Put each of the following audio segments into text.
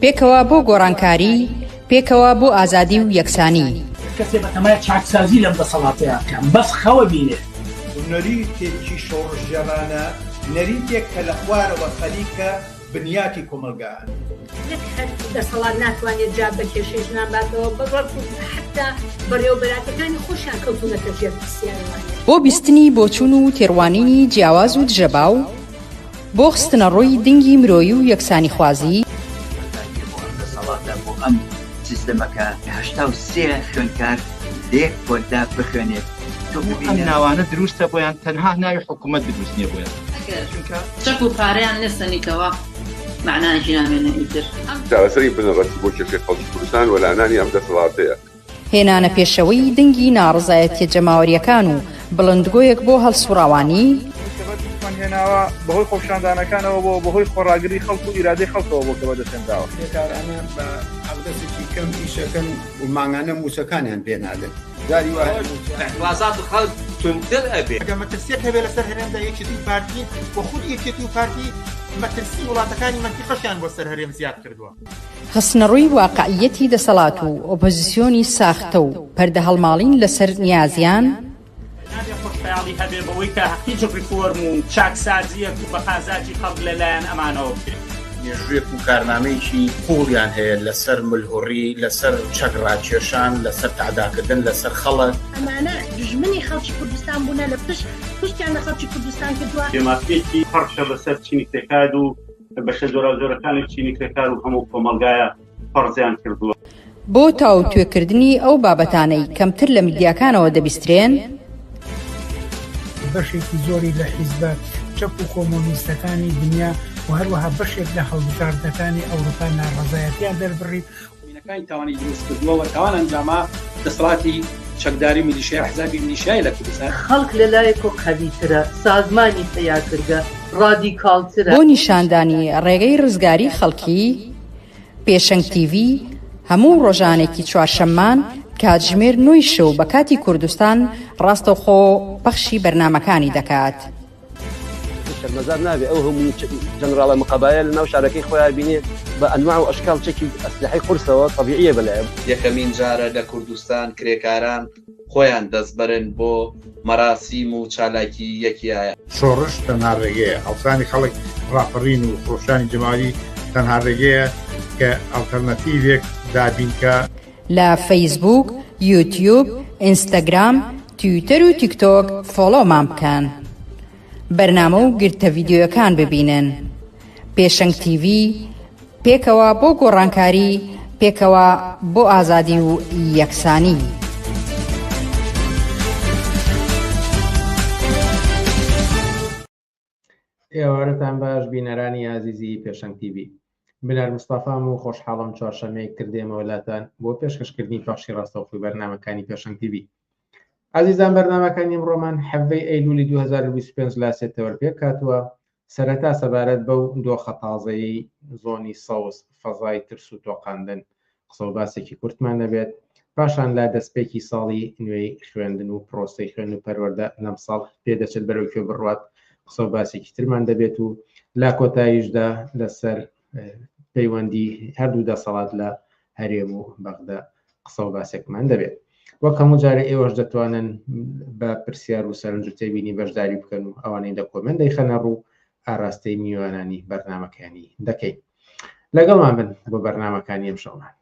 پێکەوە بۆ گۆڕانکاری، پێکەوە بۆ ئازادی و یەکسانی. کەسێ بەتەمای چاکسازی لەم دەسەڵاتەیە بکەم، بەس خەوە بینێ. نەریتێکی شۆڕژێڕانە، نەریتێک کە لە خوارەوە خەریکە بنیاتی کۆمەلگایە. دەسەڵات ناتوانێت جا بە کێشەی ژنانباتەوە بەڕۆ حتا بەڕێوەبەراتەکانی خۆشیان کەوتونەتە ژێر پرسیارەوانێ. بۆ بیستنی بۆچوون و تێڕوانینی جیاواز و دژەباو، بۆ خستنە ڕووی دنگی مرۆیی و یەکسانی خوازی. دەسەڵاتە بۆ ئەم سیستەمەکە 83 خوێندکار لێک بۆدا بخوێنێت. ئەم ناوانە دروستە بۆیان تەنها ناوی حکوومەت دروست نییە بۆیان. چەک و پارەیان نستنیتەوە معناژی نامێنە ئیتر. چارەسەری بنەڕەتی بۆ کێشەی خەڵکی کوردستان وەلانانی ئەم دەسەڵاتەیە. هێنانە پێشەوەی دنگی ناڕزایەتیە جەماوەریەکان و بڵندگۆیەک بۆ هەڵسوراوانی. هێناوە بەهۆی خۆپشاندانەکانەوە بۆ بەهۆی خۆڕاگری خەڵک و ئیرادەی خەڵکەوە بۆ کەوە دەستێنراوە. بێکارانە بە ئەودەسێکی کەم ئیشەکەن و ماگانە موچەکانیان پێنادن. جاری وایە وازات خەڵک تونتر ئەبێ. ئەگەر مەترسیەک هەبێ لەسەر هەرێمدا یەکێتی و پارتی و خود یەکێتی و پارتی مەترسی وڵاتەکانی منتیقەشیان بۆ سەر هەرێم زیاد کردووە. خستنەڕووی واقعیەتی دەسەڵات و ئۆپۆزیسیۆنی ساختە و پەردە هەڵماڵین لەسەر نیازیان. خۆشحاڵی هەبێ بەوەی کە هیچ ریفۆرم و چاکسازیەک و بەخازاتی خەڵک لەلایەن ئەمانەوە بکرێت. مێژوویەک و کارنامەیەکی قوڵیان هەیە لەسەر ملهوڕی، لەسەر چەکڕاکێشان، لەسەر تعداکردن لەسەر خەڵک. ئەمانە دژمنی خەڵکی کوردستان بوونە لە پشتیان لە خەڵکی کوردستان کردووە. دێماسپێکی پەرشە بەسەر چینی کرێکار و بەشە جۆراوجۆرەکانی چینی کرێکار و هەموو کۆمەلگایە پەرزیان کردووە. بۆ تاو توێکردنی ئەو بابەتانەی کەمتر لە میدیاکانەوە دەبیسترێن، بەشێکی زۆری لە حیزبە چەپ و کۆمۆنیستەکانی دنیا و هەروەها بەشێک لە هەڵبژاردنەکانی ئەوروپا ناڕەزایەتیان دەربڕی. وینەکانی تاوانی دروست کردووە و تاوان ئەنجاما دەسەڵاتی چەکداری میلیشیای حزابی میلیشیای لە کوردستان. خەڵک لەلایەکۆ قەویترە، سازمانی تەیار کردە، ڕادیکاڵترە. بۆ نیشاندانی ڕێگەی ڕزگاری خەڵکی، پێشەنگ تیڤ هەموو ڕۆژانێکی چوارشەممان کاتژمێر 9 شەو بە کاتی کوردستان ڕاستەوخۆ پەخشی بەرنامەکانی دەکات. شەرمەزار نابێ ئەو هەموو جەنەراڵە مقابایە لە ناو شارەکەی خۆیان بینێ بە ئەنواع و ئەشکال چەکی ئەسلحەی قورسەوە طەبیعیە بەلایەن. یەکەمین جارە لە کوردستان کرێکاران خۆیان دەستبەرن بۆ مەراسیم و چالاکی یەکیایە. شۆڕش تەنها ڕێگەیە، هەڵسانی خەڵک ڕاپەڕین و خۆشانی جەمالی تەنها ڕێگەیە کە ئەڵتەرنەتیڤێک دابینکە. لە فەیسبوک، یوتیوب، ئینستاگرام، تویتەر و تیکتۆک فۆلۆمان بکەن. بەرنامە و گرتە ڤیدیۆیەکان ببینن. پێشەنگ تیڤ، پێکەوە بۆ گۆڕانکاری، پێکەوە بۆ ئازادی و یەکسانی. ئێوارەتان باش بینەرانی عزیزی پێشەنگ تیڤ. بنەر مستەفام و خۆشحاڵم چوارشەمەیەک کردێمەوە لاتان بۆ پێشکەشکردنی پەخشی ڕاستەوخۆی بەرنامەکانی پێشەنگ تیڤ. عزیزان بەرنامەکانی ئەمڕۆمان حەڤەی ئەیلولی 2025 لاسێتەوە پێک هاتووە. سەرەتا سەبارەت بەو دۆخە تازەی زۆنی سەوز فەزای ترس و تۆقاندن قسە و باسێکی کورتمان دەبێت. پاشان لا دەستپێکی ساڵی نوێی خوێندن و پرۆسەی خوێن و پەروەردە لەم ساڵ پێدەچێت بەرەو کوێ بڕوات قسە و باسێکی ترمان دەبێت و لا کۆتاییشدا لەسەر پەیوەندی هەردوو دەسەڵات لە هەرێم و بەغدا قسە و باسێکمان دەبێت. وەک هەموو جارە ئێوەش دەتوانن بە پرسیار و سەرنج و تێبینی بەشداری بکەن و ئەوانەی لە کۆمنت دەیخەنە ڕوو ئاراستەی میوانانی بەرنامەکانی دەکەین. لەگەڵمان بن بۆ بەرنامەکانی ئەمشەومان.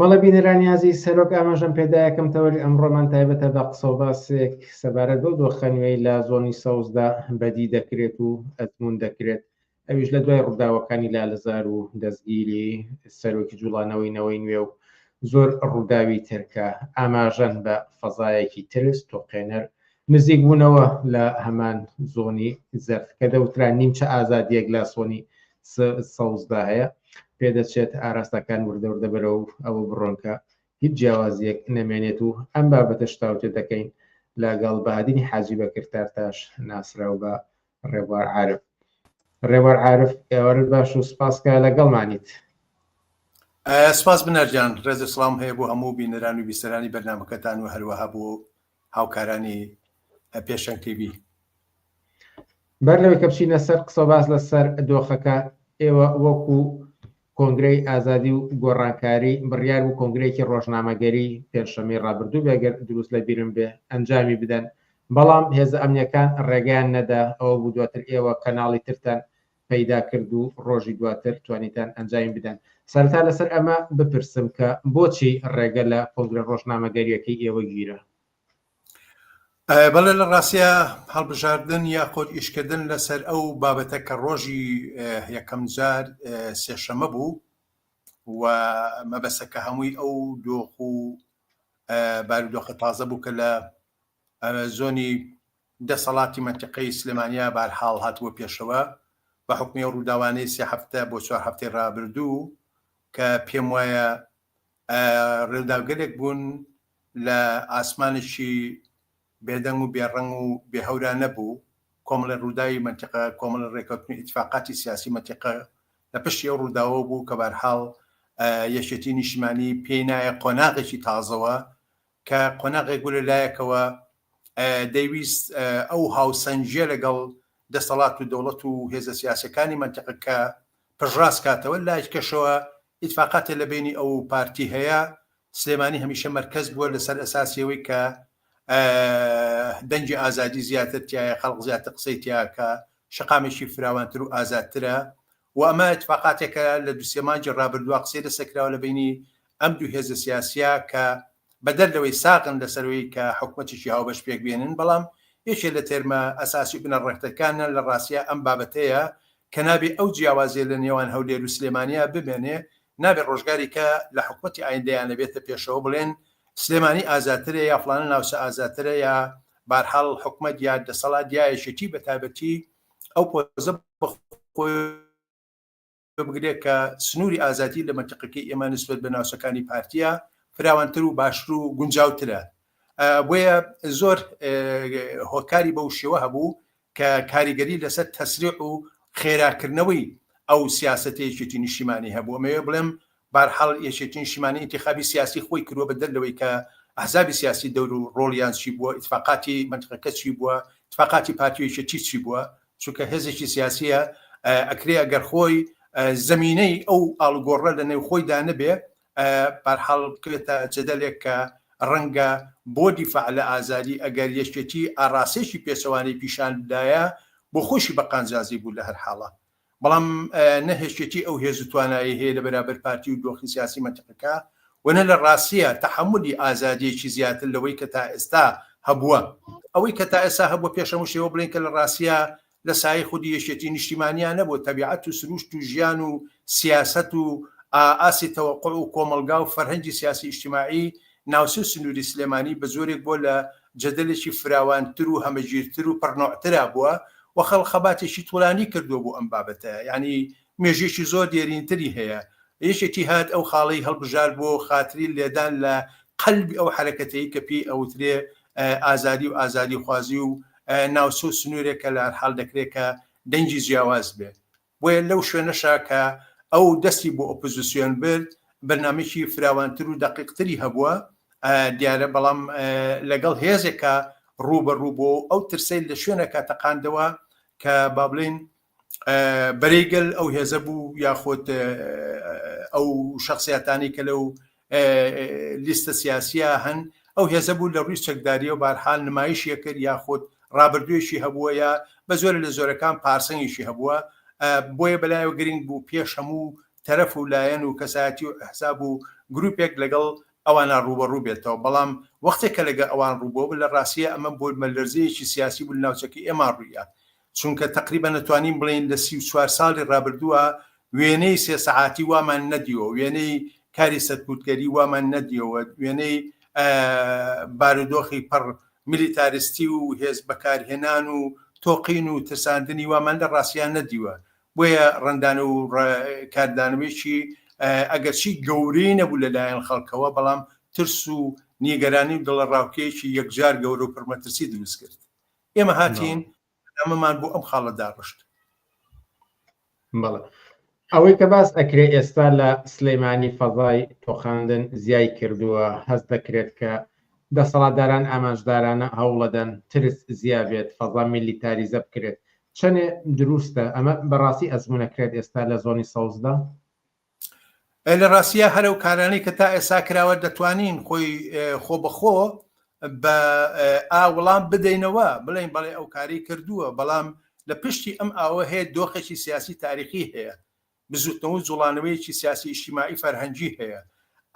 مەڵە بینەرانی عزیز سەرۆک ئاماژەم پێدایەکەم تەوەری ئەمڕۆمان تایبەتە بە قسە و باسێک سەبارەت بەو دۆخەنوێی لە زۆنی سەوزدا بەدی دەکرێت و ئەزمون دەکرێت. ئەویش لە دوای ڕووداوەکانی لالەزار و دەستگیری سەرۆکی جوڵانەوەی نوێ و زۆر ڕووداوی ترکە ئاماژەن بە فەزایەکی ترس تۆقێنەر نزیک بوونەوە لە هەمان زۆنی زەرف کە دەوترا نیمچە ئازادیەک لە سۆنی سەوزدا هەیە پێدەچێت ئاراستەکان وردەوردە بەرەو ئەوە بڕۆنکە هیچ جیاوازیەک نەمێنێت و ئەم بابەتە شتاوتێ دەکەین لەگەڵ بەهادینی حاجی بەکردار تاش ناسرا و بە ڕێبوار عارف. ڕێبوار عارف ئێوەرت باش و سپاسکە لەگەڵمانیت. سپاس بنەرجان، ڕێز سڵام هەیە بۆ هەموو بینەران و بیسەرانی بەرنامەکەتان و هەروەها بۆ هاوکارانی پێشەنگ تیڤی. بەر لەوەی کە بچینە سەر قسە باس لەسەر دۆخەکە، ئێوە وەکو کۆنگرەی ئازادی و گۆڕانکاری بڕیار و کۆنگرەیەکی ڕۆژنامەگەری پێنجشەمەی ڕابردوو بێگەر دروست لە بیرم بێ ئەنجامی بدەن، بەڵام هێزە ئەمنیەکان ڕێگەیان نەدا ئەوە بوو دواتر ئێوە کەناڵی ترتان پەیدا کرد و ڕۆژی دواتر توانیتان ئەنجامی بدەن. سەرتا لەسەر ئەمە بپرسم کە بۆچی ڕێگە لە کۆنگرە ڕۆژنامەگەریەکەی ئێوە گیرە؟ بەڵێ لە ڕاستیە هەڵبژاردن یاخۆت ئیشکردن لەسەر ئەو بابەتە کە ڕۆژی یەکەم جار سێشەمە بوو و مەبەستەکە هەمووی ئەو دۆخ و بارودۆخە تازە بوو کە لە زۆنی دەسەڵاتی منتیقەی سلێمانیا بەرحاڵ هاتووە پێشەوە بە حکمی ڕووداوانەی 3 هەفتە بۆ 4 هەفتەی ڕابردوو کە پێم وایە ڕێوداوگەرێک بوون لە ئاسمانێکی بێدەنگ و بێڕەنگ و بێهەورا نەبوو. کۆمەڵە ڕووداوی منتیقە، کۆمەڵە ڕێکەوتنی ئیتفاقاتی سیاسی منتیقە لە پشتی ئەو ڕووداوە بوو کە بەرحاڵ یەکێتی نیشتیمانی پێی نایە قۆناغێکی تازەوە کە قۆناغێک بوو لەلایەکەوە دەیویست ئەو هاوسەنجیە لەگەڵ دەسەڵات و دەوڵەت و هێزە سیاسەکانی منتیقە کە پژڕاست کاتەوە لایەکەشەوە ئیتفاقاتێ لە بینی ئەو پارتی هەیە. سلێمانی هەمیشە مەرکەز بووە لەسەر ئەساسیەوەی کە دەنجی ئازادی زیاتر تایە، خەڵق زیاتر قسەی تیاکە، شقامێکی فراوانتر و ئازادترە و ئەمە اتفاقاتێکە لە دووسێ مانگی ڕابردووە قسەی لەسەرکراوە لە بینی ئەم دوو هێزە سیاسیە کە بەدەر لەوەی ساقن لەسەرەوەی کە حکومەتێکی هاوبەش پێک بێنن، بەڵام یەکێ لە تێرمە ئەساسی بنەڕەتەکانە لە ڕاستیە ئەم بابەتەیە کە نابێ ئەو جیاوازیە لە نێوان هەولێر و سلێمانیا ببێنێ، نابێ ڕۆژگاری کە لە حکومەتی ئایندەیان لەبێتە پێشەوە بڵێن سلێمانی ئازاترە یا فڵانە ناوچە ئازاترە یا بەرحاڵ حکومەت یا دەسەڵات یا یەکێتی بە تایبەتی ئەو پۆزە بگرێت کە سنووری ئازادی لە منتیقەکەی ئێمە نسبەت بە ناوچەکانی پارتیە فراوانتر و باشتر و گونجاوترە. بۆیە زۆر هۆکاری بەو شێوە هەبوو کە کاریگەری لەسەر تەسریع و خێراکردنەوەی ئەو سیاسەتەیەکێتی نیشتیمانی هەبوو. ئەمەوێ بڵێم بەرحاڵ یەکێتی نیشتیمانی ئینتیخابی سیاسی خۆی کردووە بەدەر لەوەی کە ئەحزابی سیاسی دەور و ڕۆڵیان چی بووە، ئیتفاقاتی منتیقەکە چی بووە، اتفاقاتی پارتیەکێتی چی بووە، چونکە هێزێکی سیاسیە ئەکرێ ئەگەر خۆی زمینەی ئەو ئاڵگۆڕە لە نێو خۆیدا نەبێ بەرحاڵ بکرێتە جەدەلێک کە ڕەنگە بۆ دیفاع لە ئازادی ئەگەر یەکێتی ئاراسێکی پێچەوانەی پیشان بدایە بۆ خۆشی بە قانجازی بوو لە هەر حاڵە. بەڵام نەهێشتێتی ئەو هێز و توانایی هەیە لە بەرابەر پارتی و دۆخی سیاسی منتیقەکە وەنە لە ڕاستیە تەحملی ئازادیەکی زیاتر لەوەی کە تا ئێستا هەبووە. ئەوەی کە تا ئێستا هەبووە پێشەمو شێوە بڵێن کە لە ڕاستیە لە سایه خودی یەکێتی نیشتیمانیان نەبوو، تەبیعەت و سروشت و ژیان و سیاست و ئاسی تەوەقع و کۆمەلگا و فەرهەنگی سیاسی ئیجتیماعی ناوچە سنووری سلێمانی بە زۆرێک بۆ لە جەدەلێکی فراوانتر و هەمەگیرتر و پڕنۆعترا بووە و خەڵخەباتێکی توڵانی کردو بۆ ئەم بابەتە، یعنی مێژێکی زۆر دێرینتری هەیە. یەکێتی هات ئەو خاڵەی هەڵبژار بۆ خاتری لێدان لە قەلبی ئەو حرەکەتەی کە پێی ئەوترێ ئازادی و ئازادی خوازی و ناوچە و سنوورێکە لە هەرحاڵ دەکرێت کە دەنجی جیاواز بێت. بۆیە لەو شوێنەشا کە ئەو دەستی بۆ ئۆپۆزیسیۆن برد بەرنامێکی فراوانتر و دەقیقتری هەبووە دیارە، بەڵام لەگەڵ هێزێکە ڕوبەڕوو بۆ ئەو ترسەی لە شوێنەکە تەقاندەوە کە با بڵێن بەرەیگەل ئەو هێزە بوو یاخۆت ئەو شخصیاتانی کە لەو لیستە سیاسیە هەن ئەو هێزە بوو لە ڕووی چەکداریە و بەرحاڵ نمایشیە کرد یاخۆت ڕابردوێشی هەبووە یا بە زۆر لە زۆرەکان پارسەنگیشی هەبووە. بۆیە بەلایەوە گرنگ بوو پێش هەموو تەرەف و لایەن و کەسایەتی و حساب و گروپێک لەگەڵ ئەوانە ڕوبەڕوو بێتەوە، بەڵام وەختێکە لەگە ئەوان ڕووبەوە لە ڕاستیە ئەمە بۆ مەلەرزەیەکی سیاسی بوو ناوچەکەی ئێمە ڕوویە، چونکە تقریبا نەتوانین بڵێن لە 34 ساڵی ڕابردووە وێنەی 3 سەعاتی وامان نەدیەوە، وێنەی کاری سەرکوتگەری وامان نەدیەوە، وێنەی بارودۆخی پڕ میلیتاریستی و هێز بەکارهێنان و تۆقین و ترساندنی وامان لە ڕاستیان نەدیوە. بۆیە ڕندان و کاردانوێکی ئەگەرچی گەورەی نەبوو لەلایەن خەڵکەوە بەڵام ترس و نیگەرانی و دڵە ڕاوکەیەکی یەکجار گەورە و پڕمەترسی دروست کرد. ئێمە هاتین ئەمەمان بۆ ئەم خاڵەدا ڕشت. بەڵێ ئەوەی کە باس ئەکرێ ئێستا لە سلەیمانی فەزای تۆخاندن زیای کردووە هەست دەکرێت کە دەسەڵاتداران ئاماژدارانە هەوڵەدەن ترس زیابێت فەزا میلیتاریزە بکرێت چەندێ دروستە ئەمە بەڕاستی ئەزمونەکرێت ئێستا لە زۆنی سەوزدا؟ لە ڕاستیە هەرە و کارانەی کە تا ئێستا کراوە دەتوانین خۆی خۆ بەخۆ بە ئاوڵام بدەینەوە بڵێن بەڵێ ئەو کاری کردووە بەڵام لە پشتی ئەم ئاوە هەیە دۆخێکی سیاسی تاریخی هەیە بزوتنەوە جوڵانەوەیەکی سیاسی ئیجتیماعی فەرهەنگی هەیە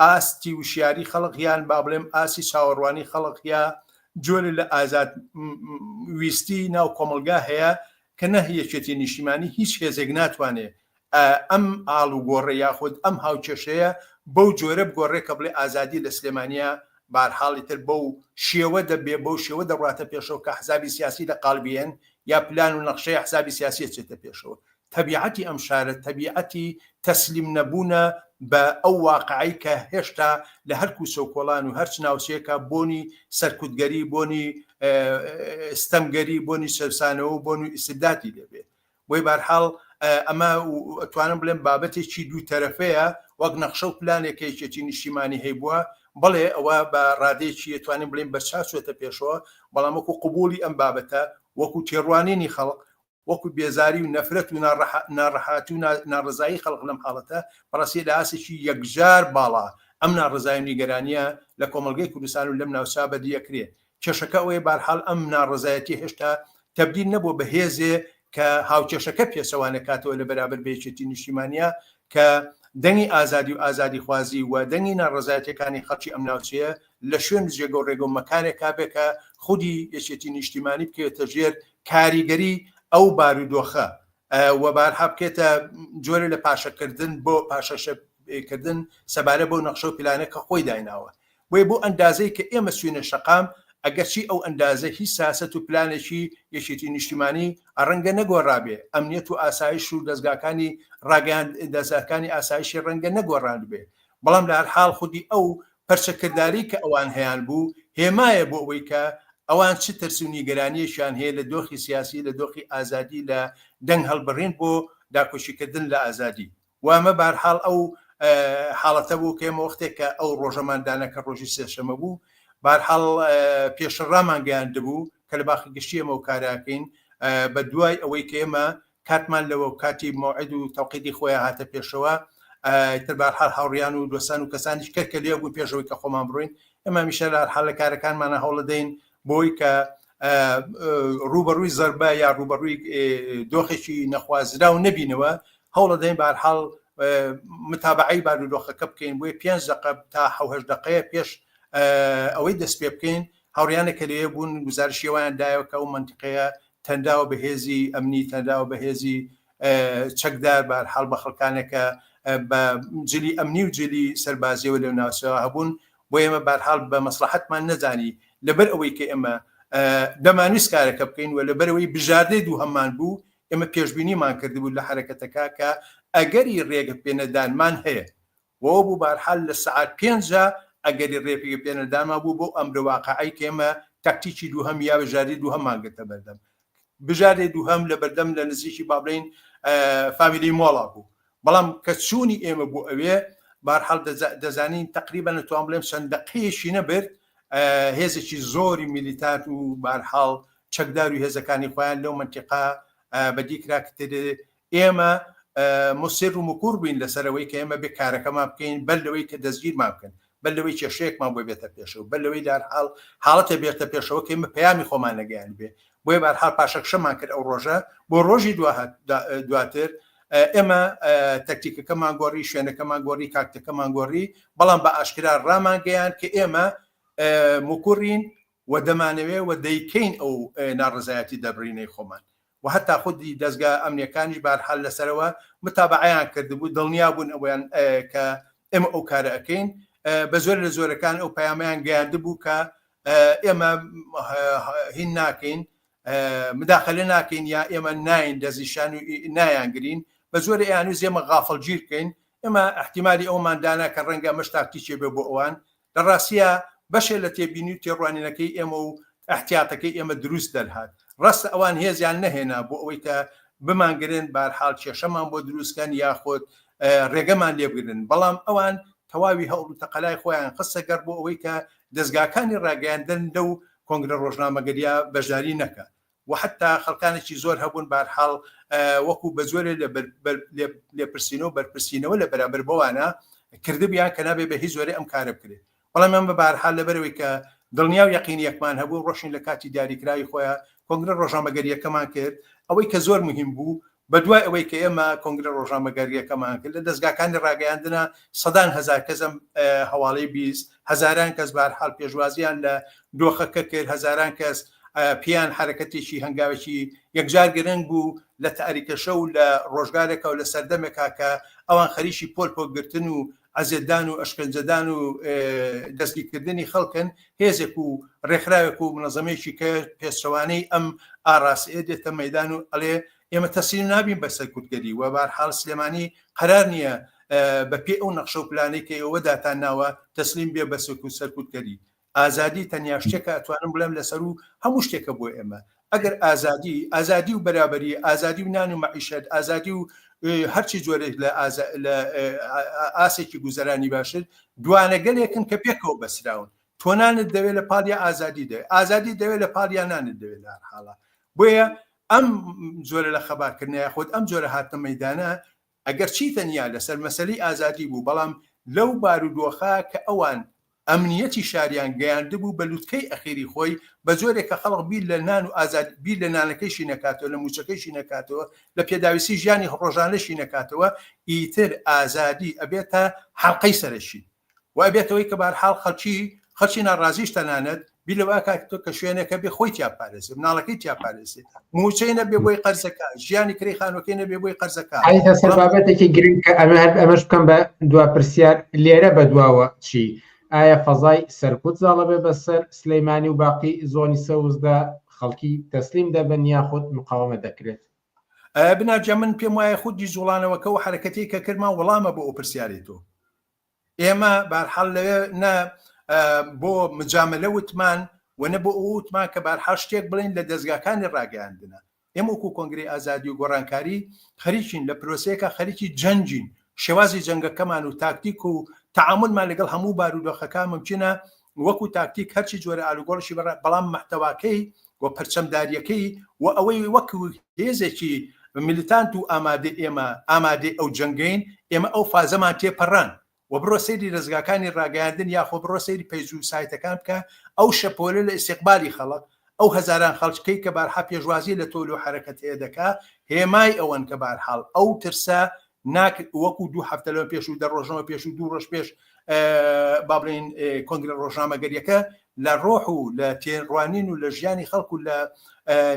ئاستی وشیاری خەڵق یان با بڵێم ئاسی چاوەڕوانی خەڵق یا جۆرە لە ئازاد ویستی ناو کۆمەلگا هەیە کە نەهەیەکێتی نیشتیمانی هیچ هێزێک ناتوانێت ئەم ئاڵ و گۆڕە یاخود ئەم هاوکێشەیە بەو جۆرە بگۆڕێ کە بڵێ ئازادی لە سلێمانیا بارحاڵی تر بەو شێوە دەبێ بەو شێوە دەڕاتە پێشەوە کە حزابی سیاسی لە قالبیەن یا پلان و نەخشەی حزابی سیاسی چێتە پێشەوە تەبیعەتی ئەم شارە تەبیعەتی تەسلیم نەبوونە بە ئەو واقعی کە هێشتا لە هەر کوسەوکۆڵان و هەرچ ناوچەیەکە بۆنی سەرکوتگەری بۆنی ستەمگەری بۆنی سەرسانەوە بۆنی ئیسیداتی دەبێت بۆی بارحاڵ ئەمە ئەتوانم بڵێم بابەتێکی دوو تەرەفەیە وەک نەخشە و پلانێکێکێکی نیشتیمانی هەیبووە بەڵێ ئەوە بە ڕادێکی ئەتوانین بڵێم بەرچاسوێتە پێشەوە بەڵام وەکو قبولی ئەم بابەتە وەکو تێڕوانینی خەڵق وەکو بێزاری و نەفرەت و ناڕەحاتی و ناڕزایی خەڵق لەم حاڵەتە بەڕاستی لە ئاسێکی یەکجار باڵا ئەم ناڕزای و نیگەرانیە لە کۆمەلگەی کوردستان و لەم ناوچە بەدیەکرێ کێشەکە ئەوەیە بارحاڵ ئەم ناڕزایەتی هێشتا تەبدیل نەبووە بە هێزێ کە هاوکێشەکە پێسەوانە کاتەوە لە بەرابەر بەیەکێتی نیشتیمانیە کە دەنگی ئازادی و ئازادی خوازی و دەنگی ناڕزایەتەکانی خەڵکی ئەم ناوچەیە لە شوێن جێگە و ڕێگە و مەکانێکا بێکە خودی یەکێتی نیشتیمانی بکەوێتە ژێر کاریگەری ئەو بارودۆخە و بارها بکێتە جۆرە لە پاشەکردن بۆ پاشەشەکردن سەبارە بۆ نەخشە و پلانە کە خۆی دایناوە بۆیە بۆ ئەندازەی کە ئێمە سوێنە شەقام ئەگەرچی ئەو ئەندازە هیچ سیاست و پلانێکی یەکێتی نیشتیمانی ڕەنگە نەگۆڕابێ ئەمنیەت و ئاسایش و دەستگاکانی ڕاگەیان دەستگاکانی ئاسایشی ڕەنگە نەگۆڕان بێ بەڵام لە هەر حاڵ خودی ئەو پەرچەکردداری کە ئەوان هەیان بوو هێمایە بۆ ئەوەی کە ئەوان چ ترس و نیگەرانیەشیان هەیە لە دۆخی سیاسی لە دۆخی ئازادی لە دەنگ هەڵبڕین بۆ داکۆشیکردن لە ئازادی وامە بارحاڵ ئەو حاڵەتە بوو کێمە وەختێک کە ئەو ڕۆژەماندانەکە ڕۆژی سێشەمە بوو بارحاڵ پێشڕامان گەیاند بوو کە لە باخی گشتی ئەمە و کاراکەین بە دوای ئەوەی کە ئێمە کاتمان لەوە کاتی مۆعید و تەوقیدی خۆیان هاتە پێشەوە تر بارحاڵ هاوڕیان و دۆستان و کەسانیش کەرکە لێ بوو پێشەوەی کە خۆمان بڕۆین ئێمە میشە لە حاڵ لە کارەکانمانە هەوڵ دەین بۆی کە ڕوبەڕووی زەربە یا ڕوبەڕووی دۆخێکی نەخوازرا و نەبینەوە هەوڵ دەین بارحاڵ متابعی بارودۆخەکە بکەین بۆیە 5 دقە تا 7 دقەیە پێش ئەوەی دەست پێ بکەین هاوڕیانێکە لێ بوون گزارشیەوەیان دایەوە کە ئەو منتیقەیە تەنداوە بەهێزی ئەمنی تەنداوە بەهێزی چەکدار بارحاڵ بە خەڵکانێکە بە جلی ئەمنی و جلی سەربازیەوە لەو ناوچەوە هەبوون بۆ ئێمە بارحاڵ بە مەسلحەتمان نەزانی لەبەر ئەوەی کە ئێمە دەمانویست کارەکە بکەین و لەبەرەوەی بژاردەی دوو هەممان بوو ئێمە پێشبینیمان کردبوو لە حرەکەتەکە کە ئەگەری ڕێگە پێنەدانمان هەیە وەوە بوو بارحاڵ لە سەعات 5 ئەگەری ڕێپێگە پێنەدانما بوو بۆ ئەمر واقعی کە ئێمە تاکتیکی دووهەم یا بژاردەی دووهەممان گرتە بەردەم بژاردەی دووهەم لە بەردەم لە نزیکی بابلین فامیلی مۆڵا بوو بەڵام کە چوونی ئێمە بوو ئەوێ بارحاڵ دەزانین تقریبا نتوان بڵێم چەند دقەیەشی نەبرد هێزێکی زۆری میلیتات و بارحاڵ چەکدار و هێزەکانی خۆیان لەو منتیقا بەدیکرا کتر ئێمە مسیر و مکوور بووین لەسەرەوەی کە ئێمە بێکارەکەمان بکەین بەر لەوەی کە دەستگیرمان بکەن بەر لەوەی کێشەیەکمان بۆ بێتە پێشەوە بەر لەوەی دارحاڵ حاڵەتە بێتە پێشەوە کە ئێمە پەیامی خۆمان نەگەیان بێ بۆیە بارحاڵ پاشەکشەمان کرد ئەو ڕۆژە بۆ ڕۆژی دواتر ئێمە تەکتیکەکەمان گۆڕی شوێنەکەمان گۆڕی کاکتەکەمان گۆڕی بەڵام بە ئاشکرا ڕامان گەیان کە ئێمە مکوڕین و دەمانەوێ و دەیکەین ئەو ناڕزایەتی دەبرینەی خۆمان و هەتا خودی دەستگا ئەمنیەکانیش بارحاڵ لەسەرەوە متابعیان کردبوو دڵنیا بوون ئەویان کە ئێمە ئەو کارە ئەەکەین بە زۆر لە زۆرەکان ئەو پەیامیان گەیاندبوو کە ئێمە هین ناکەین مداخلە ناکەین یا ئێمە ناین دەزیشان و نایانگرین بە زۆر یانوز ئێمە غافڵگیرکەین ئێمە احتیممالی ئەوماندانا کە ڕەنگە مەشتاکتیچێ بێ بۆ ئەوان لە ڕاستیە بەشێ لە تێبینی و تێڕوانینەکەی ئێمە و احتیاتەکەی ئێمە دروست دەرهات ڕاستە ئەوان هێزیان نەهێنا بۆ ئەوەی کە بمانگرن بارحاڵ کێشەمان بۆ دروستکەن یاخۆت ڕێگەمان لێبگرن بەڵام ئەوان تەواوی هەوڵ و تەقەلای خۆیان خستەگەر بۆ ئەوەی کە دەستگاکانی ڕاگەیاندن لەو کۆنگرە ڕۆژنامەگەریە بەشداری نەکە و حتا خەڵکانێکی زۆر هەبوون بارحاڵ وەکو بە زۆرێ لێپرسینەوە بەرپرسینەوە لە بەرامبەر بۆوانە کردبیان کە نابێ بە هیچ زۆرە ئەم کارە بکرێت بەڵام ئەم بە بارحال لەبەرەوەی کە دڵنیا و یەقینیەکمان هەبوو ڕۆشن لە کاتی دیاریکراوی خۆیان کۆنگرە ڕۆژنامەگەریەکەمان کرد ئەوەی کە زۆر مهم بوو بەدوای ئەوەی کە ئێمە کۆنگرە ڕۆژنامەگەریەکەمان کرد لە دەستگاکانی ڕاگەیاندنە سەدان هەزار کەسم هەواڵەی 20 هەزاران کەس بارحال پێشوازیان لە دۆخەکە کرد هەزاران کەس پیان حرەکەتێکی هەنگاوێکی یەکجار گرنگ بوو لە تاریکەشە و لە ڕۆژگارێکە و لە سەردەمێکا کە ئەوان خەریکی پۆلپۆگرتن و ئەزێدان و ئەشکەنجەدان و دەستگیرکردنی خەڵکن هێزێک و ڕێکخراوێک و منەظەمێکی کە پێچەوانەی ئەم ئاراسێ دێتە مەیدان و ئەڵێ ئێمە تەسلیم نابین بە سەرکوتگەری و بارحال سلێمانی قەرار نییە بە پێ ئەو نەخشە و پلانەی کە ئێوە داتان ناوە تەسلیم بێ بە سەرکوتگەری ئازادی تەنیا شتێکە ئەتوانم بڵێم لەسەر و هەموو شتێکە بۆ ئێمە ئەگەر ئازادی و بەرابەری ئازادی و نان و مەعیشەت ئازادی و هەرچی جۆرێک لە ئاسێکی گوزەرانی باشت دوانەگەلێکن کە پێکەوە بەسراون تۆنانت دەوێت لە پاڵیا ئازادی دەوێت ئازادی دەوێت لە پاڵیانانت دەوێت لە حاڵە بۆیە ئەم زۆرە لە خەبارکردنیە خۆت ئەم جۆرە هاتنە مەیدانە ئەگەر چی تەنیا لەسەر مەسەلەی ئازادی بوو بەڵام لەو بارودۆخە کە ئەوان ئەمنیەتی شاریان گەیاندبوو بە لوتکەی ئەخیری خۆی بە جۆرێکە خەڵق بیر لە نان و ئازاد بیر لە نانەکەیشی نەکاتەوە لە موچەکەیشی نەکاتەوە لە پێداویستی ژیانی ڕۆژانەشی نەکاتەوە ئیتر ئازادی ئەبێتە حەڵقەی سەرشی و ئەبێتەوەی کە بارحاڵ خەڵکی ناڕازیش تەنانەت بیر لەوە کاتۆ کە شوێنەکە بێ خۆی تیاپارێزێ مناڵەکەی تیاپارێزێت موچەی نەبێ بۆی قەرزەکە ژیانی کری خانوەکەی نەبێ بۆی قەرزەکە سەر بابەتێکی گرنگ کە ئەمەش بکەم بە دوا پرسیار لێرە بە دواوە چی ئایا فەزای سەرکوت زاڵە بێ بەسەر سلەیمانی و باقی زۆنی سەوزدا خەڵکی تەسلیم دەبن یاخود مقاومە دەکرێت بناجە من پێم وایە خودی زوڵانەوەکە و حرەکەتی کە کردمان وەڵامە بۆ ئەو پرسیاری تۆ ئێمە بارحاڵ لەوێ نە بۆ مجاملە وتمان و نە بۆ ئەوتمان کە بارحاڵ شتێک بڵین لە دەستگاکانی ڕاگەیاندنە ئێمە وەکو کۆنگرەی ئازادی و گۆڕانکاری خەریکین لە پرۆسەیەکە خەریکی جەنجین شێوازی جەنگەکەمان و تاکتیک و تعاملمان لەگەڵ هەموو بارودۆخەکە ممکنە وەکو تاکتیک هەرچی جۆرە ئالوگۆڕشی بەڵام محتەواکەی و پەرچەمداریەکەی و ئەوەی وەکو هێزێکی میلیتانت و ئامادەی ئەو جەنگین ئێمە ئەو فازەمان تێپەڕان و بڕۆ سەیری دەستگاکانی ڕاگەیاندن یاخۆ بڕۆ سەیری پەیج و سایتەکان بکە ئەو شەپۆلە لە ئیستیقبالی خەڵک ئەو هەزاران خەڵکەی کە بارحا پێشوازی لە تۆل و حرەکەت هەیە دەکا هێمای ئەوەن کە بارحاڵ ئەو ترسە وەکو 2 هەفتە لەوە پێش و 10 ڕۆژەوە پێش و 2 ڕۆژ پێش با بڵێن کۆنگرە ڕۆژنامەگەریەکە لە ڕۆح و لە تێڕوانین و لە ژیانی خەڵک و لە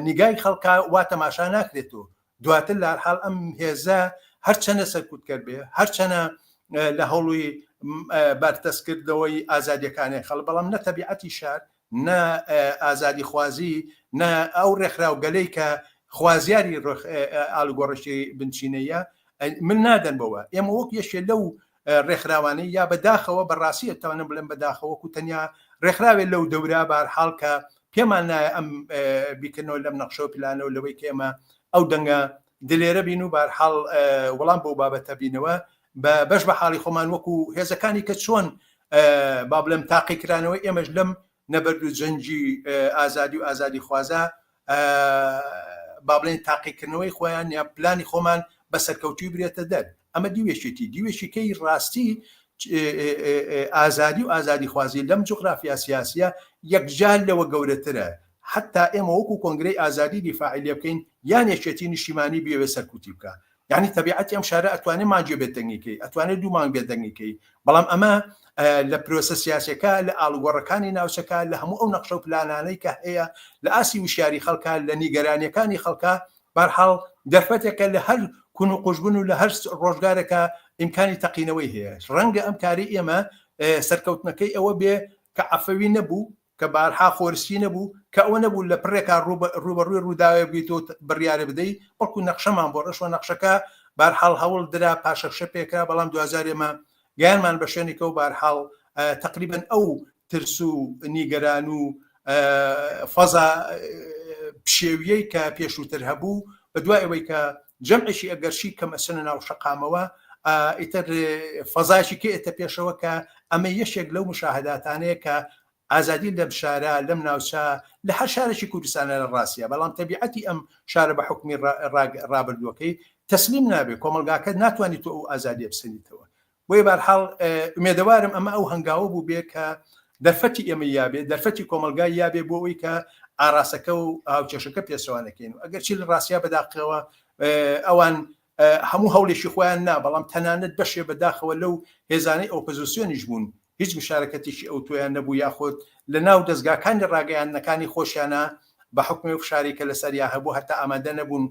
نیگای خەڵکا وا تەماشا ناکرێتەوە دواتر لە هەرحاڵ ئەم هێزە هەرچەنە سەرکوتکەر بێ هەرچەنە لە هەوڵی بەردەستکردەوەی ئازادیەکانی خەڵ بەڵام نە تەبیعەتی شار نە ئازادی خوازی نە ئەو ڕێکخراو گەلەی کە خوازیاری ئالوگۆڕشی بنچینەیە من نادەن بەوە ئێمە وەک یەشێ لەو ڕێکخراوانەی یا بەداخەوە بەڕاستی ئەتوانم بڵێم بەداخەوەکو تەنیا ڕێکخراوێت لەو دەورا بارحاڵ کە پێمان نایە ئەم بیکردنەوە لەم نەخشە و پلانەوە لەوەی کە ئێمە ئەو دەنگە دلێرە بین و بارحاڵ وەڵام بۆ بابەتە بینەوە بەش بە حاڵی خۆمان وەکو هێزەکانی کە چۆن با بڵێم تاقیکرانەوەی ئێمەش لەم نەبەرد و جەنجی ئازادی و ئازادی خوازە با بڵێن تاقیکردنەوەی خۆیان یا پلانی خۆمان بە سەرکەوتی برێتە دەر ئەمە دیوێشیکەی ڕاستی ئازادی و ئازادی خوازی لەم جوغرافیا سیاسیە یەکجار لەوە گەورەترە حتا ئێمە وەکو کۆنگرەی ئازادی دیفاعی لێ بکەین یان یەکێتی نیشتیمانی بێوێ سەرکوتی بکە یعنی تەبیعەتی ئەم شارە ئەتوانێت مانجێ بێتەنگیکەی ئەتوانێت 2 مانگ بێتەنگیکەی بەڵام ئەمە لە پرۆسە سیاسەکە لە ئاڵوگۆڕەکانی ناوچەکە لە هەموو ئەو نەخشە و پلانانەی کە هەیە لە ئاسی وشیاری خەڵکە لە نیگەرانیەکانی خەڵکە بەرحاڵ دەرفەتێکە لە هەر کون و قوشبن و لە هەر ڕۆژگارێکە ئیمکانی تەقینەوەی هەیە ڕەنگە ئەم کاری ئێمە سەرکەوتنەکەی ئەوە بێ کە عەفەوی نەبوو کە بارها خۆرسی نەبوو کە ئەوە نەبوو لە پڕێکا ڕوبەڕووی ڕووداوێ بێت و بڕیارە بدەیت بەڵکو نەخشەمان بۆ ڕەشوە نەخشەکە بارحاڵ هەوڵ درا پاشەخشە پێکرا بەڵام 2000 ئێمە گیانمان بە شوێنێکە و بارحاڵ تقریبن ئەو ترس و نیگەران و فەزا پشێویەی کە پێشووتر هەبوو بە دوای ئەوەی کە جەمعشی ئەگەرشی کە مەسنە ناو شەقامەوە ئیتر فەزایشی کێتە پێشەوە کە ئەمە یەشێک لەو مشاهداتانەیە کە ئازادی لەم شارە لەم ناوچە لە هەر شارێکی کوردستانە لە ڕاستیە بەڵام تەبیعەتی ئەم شارە بە حکمی ڕابردووەکەی تەسلیم نابێت کۆمەلگاکە ناتوانێت تو ئەو ئازادی بسنیتەوە بۆیە بەرحاڵ ئومێدەوارم ئەمە ئەو هەنگاوە بوو بێ کە دەرفەتی ئێمە یابێ دەرفەتی کۆمەلگای یابێ بۆ ئەوی کە ئاراسەکە و هاوچێشەکە پێچەوانەکەین و ئەگەر چی لە ڕاستیا بەداخەوە ئەوان هەموو هەوڵێکی خۆیان نا بەڵام تەنانەت بەشێ بەداخەوە لەو هێزانەی ئۆپۆزیسیۆنیش بوون هیچ مشارەکەتیشی ئەو تویان نەبوو یاخۆت لە ناو دەستگاکانی ڕاگەیاندنەکانی خۆشیانە بە حکمی فشاری کە لەسەریا هەبوو هەتا ئامادە نەبوون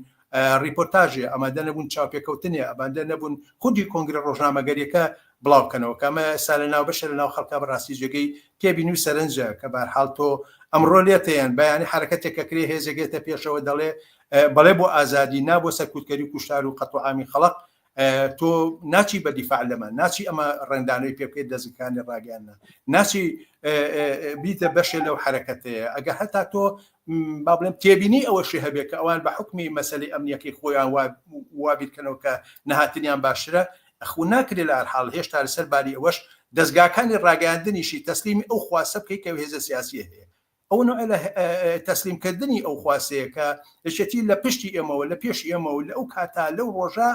ریپۆرتاژێ ئەمادە نەبوون چاوپێکەوتنێ ئەمادە نەبوون خودی کۆنگرە ڕۆژنامەگەریەکە بڵاوکەنەوە کەمە سا لە ناو بەشە لە ناو خەڵکە بەڕاستی جێگەی تێبین و سەرنجە کە بەرحاڵ تۆ ئەمڕۆ لێتیان بەیانی حرەکەتێکە کرێ هێزێگێتە پێشەوە دەڵێ بەڵێ بۆ ئازادی نابۆ سەرکوتکەری کوشتار و قەتوعامی خەڵق تۆ ناچی بە دیفاع لەمە ناچی ئەمە ڕێندانەوەی پێ بکەیت دەزەکانی ڕاگەیانە ناچی بیتە بەشێ لەو حرەکەتەیە ئەگەر هەتا تۆ با بڵێم تێبینی ئەوەشی هەبێت کە ئەوان بە حکمی مەسەلەی ئەمنیەکەی خۆیان وابیرکەنەوە کە نەهاتنیان باشترە ئەخو ناکرێت لە هەرحاڵ هێشتا لەسەر باری ئەوەش دەستگاکانی ڕاگەاندنیشی تەسلیمی ئەو خواسە بکەیت کە هێزە سیاسی هەیە ئەو نوع لە تەسلیمکردنی ئەو خواسەیە کە لەشێتی لە پشتی ئێمەوە لە پێش ئێمەوە لە ئەو کاتا لەو ڕۆژە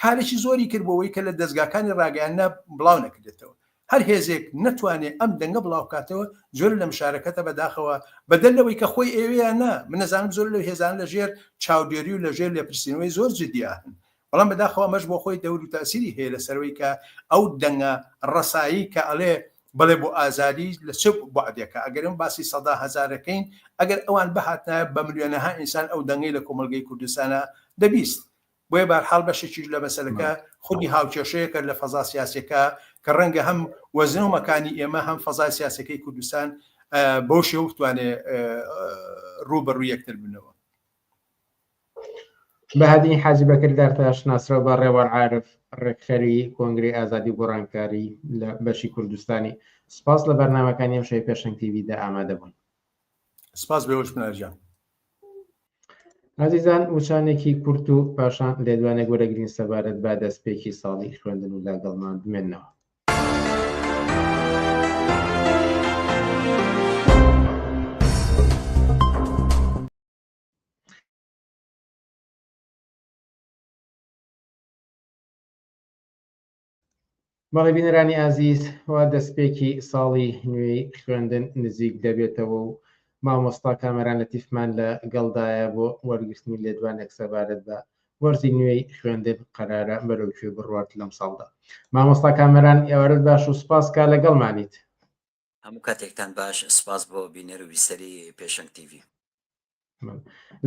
کارێکی زۆری کردبەوەی کە لە دەستگاکانی ڕاگەیانە بڵاو نەکردێتەوە هەر هێزێک نەتوانێت ئەم دەنگە بڵاوکاتەوە زۆر لە مشارەکەتە بەداخەوە بەدەلەوەی کە خۆی ئێوەیان نا من نەزانم زۆر لە هێزان لە ژێر چاودێری و لە ژێر لێپرسینەوەی زۆر جدیاهن بەڵام بەداخەوە مەش بۆ خۆی دەور و تاسیری هەیە لەسەرەوەی کە ئەو دەنگە ڕسایی کە ئەڵێ بەڵێ بۆ ئازادی لە چ بەعدێکە ئەگەرم باسی سەدا هەزارەکەین ئەگەر ئەوان بەهاتە بە ملیۆنەها ئینسان ئەو دەنگەی لە کۆمەلگەی کوردستانە دەبیست بۆیە بەرحاڵ بەشێکیش لە مەسەلەکە خودی هاوکێشەیەکە لە فەزا سیاسەکە کە ڕەنگە هەم وەزن و مەکانی ئێمە هەم فەزای سیاسەکەی کوردستان بەو شێوە بتوانێت ڕوبەڕووی یەکتر بنەوە بەهادی حاجی بەکردار تاشناسرەوە بە ڕێوەر عارف ڕێکخەری کۆنگری ئازادی گۆڕانکاری لە بەشی کوردستانی سپاس لە بەرنامەکانی ئەم شەوی پێشەنگ تیڤیدا ئامادە بوون سپاس بێوەش منەرجان عزیزان وشانێکی کورت و پاشان لێدوانە گۆرەگرین سەبارەت با دەستپێکی ساڵی خوێندن و لەگەڵمان بمێنەوە بەڵێ بینەرانی ئازیز وا دەستپێکی ساڵی نوێی خوێندن نزیک دەبێتەوە و مامۆستا کامەران لەتیفمان لە گەڵدایە بۆ وەرگرتنی لێدوانێک سەبارەت بە وەرزی نوێی خوێندن قەرارە بەرەوکوێ بڕوات لەم ساڵدا مامۆستا کامەران ئێوارت باش و سپاس کا لەگەڵمانیت هەموو کاتێکتان باش سپاس بۆ بینەر و بیسەری پێشەنگ تیڤی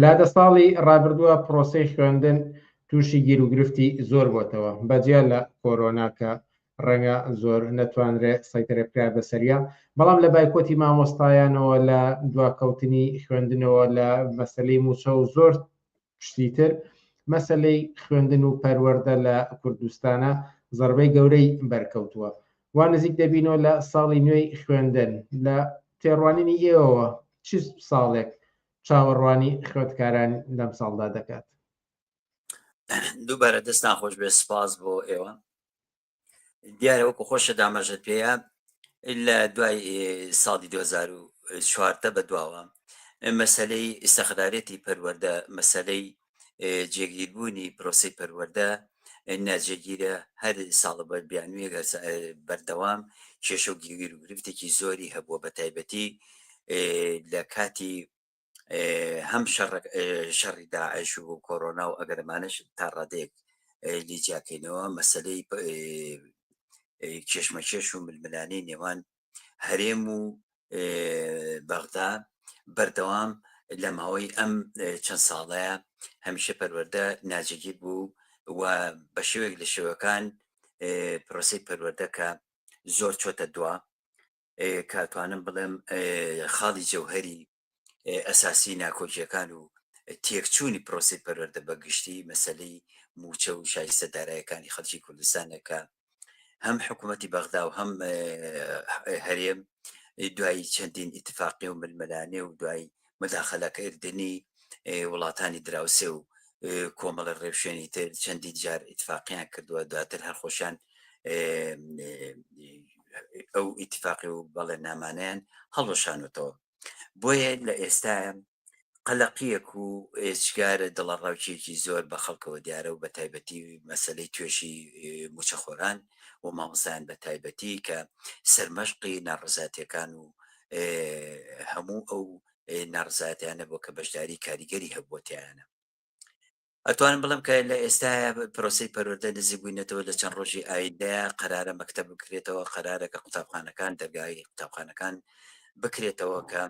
لا دە ساڵی ڕابردووە پرۆسەی خوێندن تووشی گیر و گرفتی زۆر بۆتەوە بەجیا لە کۆرۆناکە ڕەنگە زۆر نەتوانرێت سەیترە بکرا بەسەریا بەڵام لە بایکۆتی مامۆستایانەوە لە دواکەوتنی خوێندنەوە لە مەسەلەی موچە و زۆر شتیتر مەسەلەی خوێندن و پەروەردە لە کوردستانە زەربەی گەورەی بەرکەوتووە وا نزیک دەبینەوە لە ساڵی نوێی خوێندن لە تێڕوانینی ئێوەوە چ ساڵێک چاوەڕوانی خوێندکاران لەم ساڵدا دەکات دووبارە دەست ناخۆش بێ سپاس بۆ ئێوە دیارە وەکو خۆشە دامەژت پێەیە لە دوای ساڵی 2004 بەدواوە مەسەلەی ئستەخدارەتی پەروەردە مەسەلەی جێگیربوونی پرۆسی پەروەردە ناجێگیرە هەر ساڵە بەربیانویە بەردەوام کێشە و گیر و گرفتێکی زۆری هەبووە بە تایبەتی لە کاتی هەم شەڕی داعش و کۆرۆنا و ئەگەرمانش تا ڕادەیەک لیجیاکەینەوە مەسەلەی کێشمەکێش و ململانەی نێوان هەرێم و بەغدا بەردەوام لە ماوەی ئەم چەند ساڵەیە هەمیشە پەروەردە ناجێگیر بوو و بە شێوێک لە شێوەکان پرۆسی پەروەردە کە زۆر چۆتە دوا کاتوانم بڵێم خاڵی جەوهەری ئەساسی ناکۆکیەکان و تێکچوونی پرۆسی پەروەردە بەگشتی مەسلەی موچە و شایستە دارایەکانی خەڵکی کوردستانەکە هەم حکوومەتی بەغدا و هەم هەرێم دوای چەندین ئیتفاقی و ململانێ و دوای مداخەلەکردنی وڵاتانی دراوسێ و کۆمەڵە ڕێوشێنی تر چەندی جار ئیتفاقیان کردووە دواتر هەر خۆشیان ئەو ئیتفاقی و بەڵێ نامانیان هەڵۆشانوتەوە بۆیە لە ئێستا قەلەقیەک و ئێچگارە دڵەڕاوکیەکی زۆر بە خەڵکەوە دیارە و بە تایبەتی مەسلەی توێژی موچەخۆران و مامۆستایان بە تایبەتی کە سەرمەشقی ناڕزاتیەکان و هەموو ئەو ناڕزاتیانە بۆ کە بەشداری کاریگەری هەبووتیانە ئەتوانم بڵم کە لە ئێستا پرۆسی پەروەردە نزیک بووینەتەوە لە چەند ڕۆژی ئایندە قەرارە مەکتەب بکرێتەوە قەرارە کە قوتابخانەکان دەرگای قوتابخانەکان بکرێتەوە کە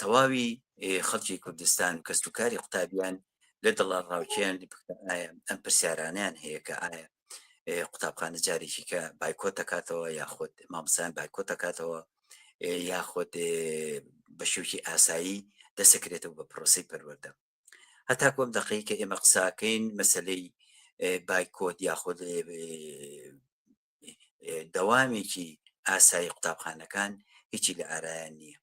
تەواوی خەڵکی کوردستان و کەسوکاری قوتابیان لە دڵڕاوکیان ئەم پرسیارانیان هەیە کە ئایا قوتابخانە جارێکی کە بایکۆت دەکاتەوە یاخود مامۆستایان بایکۆت دەکاتەوە یاخود بە شێوکی ئاسایی دەسەکرێتەوە بە پرۆسی پەروەردە هەتا کۆم دەقەی کە ئێمە قساکەین مەسلەی بایکۆت یاخود دەوامێکی ئاسایی قوتابخانەکان هیچی لە ئارایان نییە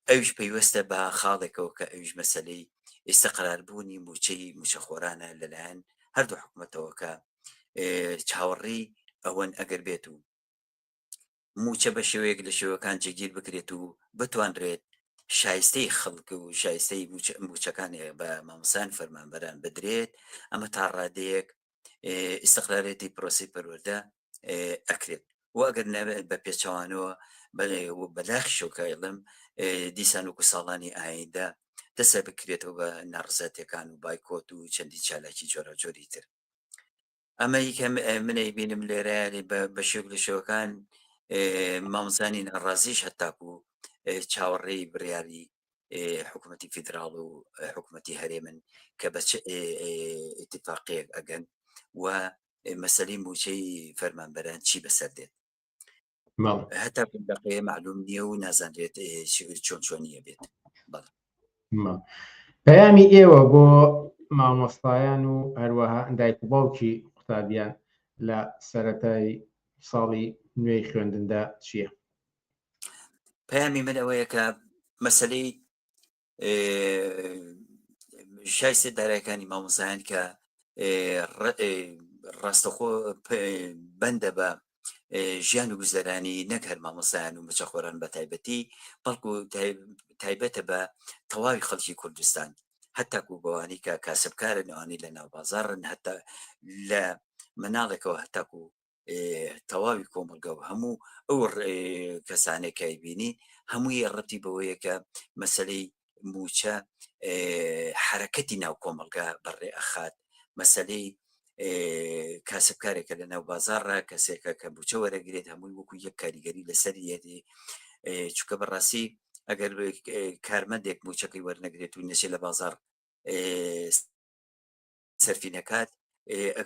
ئەوش پەیوەستە بە خاڵێکەوە کە ئەوش مەسلەی ئێستا قەراربوونی موچەی موچەخۆرانە لەلایەن هەردوو حکوومەتەوە کە چاوەڕی ئەوەن ئەگەر بێت و موچە بە شێوەیەک لە شێوەکان جێگیر بکرێت و بتوانرێت شایستەی خەڵک و شایستەی موچەکانی بە مامۆستایان فەرمانبەران بدرێت ئەمە تا ڕادەیەک ئیستیقرارێتی پرۆسی پەروەردە ئەکرێت و ئەگەر نەبێت بە پێچەوانەوە بەلاخی شۆکایڵم دیسان وەکو ساڵانی ئایندە دەسە بکرێتەوە بە ناڕزاتیەکان و بایکۆت و چەندی چالاکی جۆرە جۆری تر ئەمە یکە منەی بینم لێرە بە شێوک لە شێوەکان مامۆستانی ناڕازیش هەتاکو چاوەڕێی بڕیاری حکوومەتی فیدراڵ و حکوومەتی هەرێمن کە بە ئیتفاقیەک ئەگەن و مەسەلەی موچەی فەرمانبەران چی بەسەر دێت هەتا دقەیە معلوم نییە و نازانرێت چۆن چۆنیە بێت پەیامی ئێوە بۆ مامۆستایان و هەروەها دایک و باوکی قوتابیان لە سەرەتای ساڵی نوێی خوێندندا چییە؟ پەیامی من ئەوەیە کە مەسەلەی شایستە دارایەکانی مامۆستایان کە ڕاستەخۆ بەندە بە ژیان و گوزەرانی نەک هەر مامۆستایان و موچەخۆران بە تایبەتی بەڵکو تایبەتە بە تەواوی خەڵکی کوردستان هەتاکو بەوانی کە کاسبکارن ئەوانی لە ناو بازاڕن هەتا لە مناڵێکەوە هەتاکو تەواوی کۆمەلگە و هەموو ئەو کەسانێکای بینی هەمووی ڕەتی بەوەیە کە مەسەلەی موچە حرەکەتی ناو کۆمەلگا بەڕێ ئەخات مەسەلەی کاسبکارێکە لە ناو بازاڕە کەسێکە کە موچە وەرەگرێت هەمووی وەکو یەک کاریگەری لەسەریەتی چونکە بەڕاستی ئەگەر کارمەندێک موچەکەی وەرنەگرێت و نەچێت لە بازاڕ سەرفی نەکات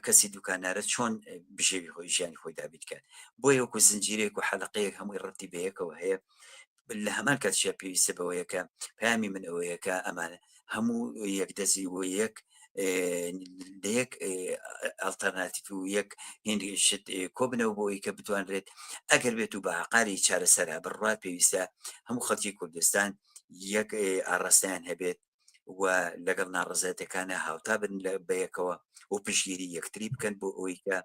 کەسی دوکانارە چۆن بژێوی خۆی ژیانی خۆی دابیت کات بۆیە وەکو زنجیرێک و حەلقەیەک هەمووی ڕەتی بەیەکەوە هەیە لە هەمان کاتشە پێویستە بەوەیە کە پەیامی من ئەوەیە کە ئەمانە هەموو یەکدەزی و یەک لەیەک ئەڵتەرناتیڤ و یەک هێندی شت کۆبنەوە بۆی کە بتوانرێت ئەگەر بێت و بە عقاری چارەسەرا بڕوات پێویستە هەموو خەڵکی کوردستان یەک ئاڕاستیان هەبێت و لەگەڵ ناڕزاتەکانە هاوتا بن بەیەکەوە و پشگیری یەکتری بکەن بۆ ئەوەی کە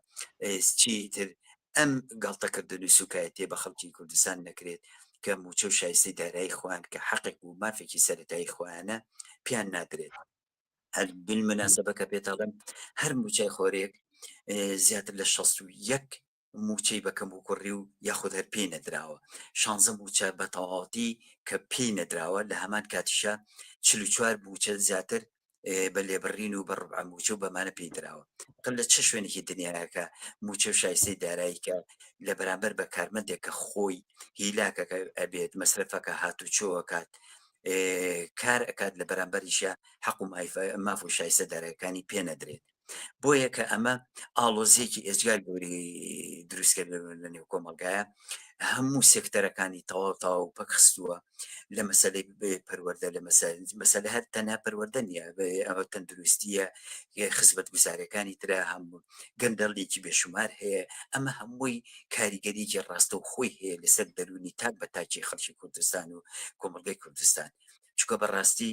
چیتر ئەم گاڵتەکردن و سوکایەتێ بە خەڵکی کوردستان نەکرێت کە موچە و شایستی دارایی خۆیان کە حەقێک و مافێکی سەرەتایی خۆیانە پیان نادرێت هەر بالمناسبە کە پێتاڵم هەر موچای خۆرێک زیاتر لە 61 موچەی بەکەم و کوڕی و یاخود هەر پێی نەدراوە 16 موچە بە تەواوەتی کە پێی نەدراوە لە هەمان کاتیشە 44 موچە زیاتر بە لێبڕین و بە ڕوبع موچە و بەمانە پێی دراوە لە چه شوێنێکی دنیاکە موچە و شایستەی دارایی کە لە بەرامبەر بە کارمەندێک کە خۆی هیلاکەکە ئەبێت مەسرفەکە هاتوچۆوە کات کار ئەکات لە بەرامبەریشە حەق و ماف و شایستە دارایەکانی پێ نەدرێت بۆیە کە ئەمە ئاڵۆزیەکی ئێجگار گەوری دروستکرد لە نێو کۆمەلگایە هەموو سێکتەرەکانی تەواو تاو پەخستووە لە مەسلەی پەروەردە لە مەسەلە هەر تەنها پەروەردە نیە ئەوە تەندروستیە خزمەت گوزارەکانی ترە هەموو گەندەڵێکی بێشمار هەیە ئەمە هەمووی کاریگەریکی ڕاستە و خۆی هەیە لەسەر دەرونی تاک بە تاکی خەڵکی کوردستان و کۆمەلگای کوردستان چکە بەڕاستی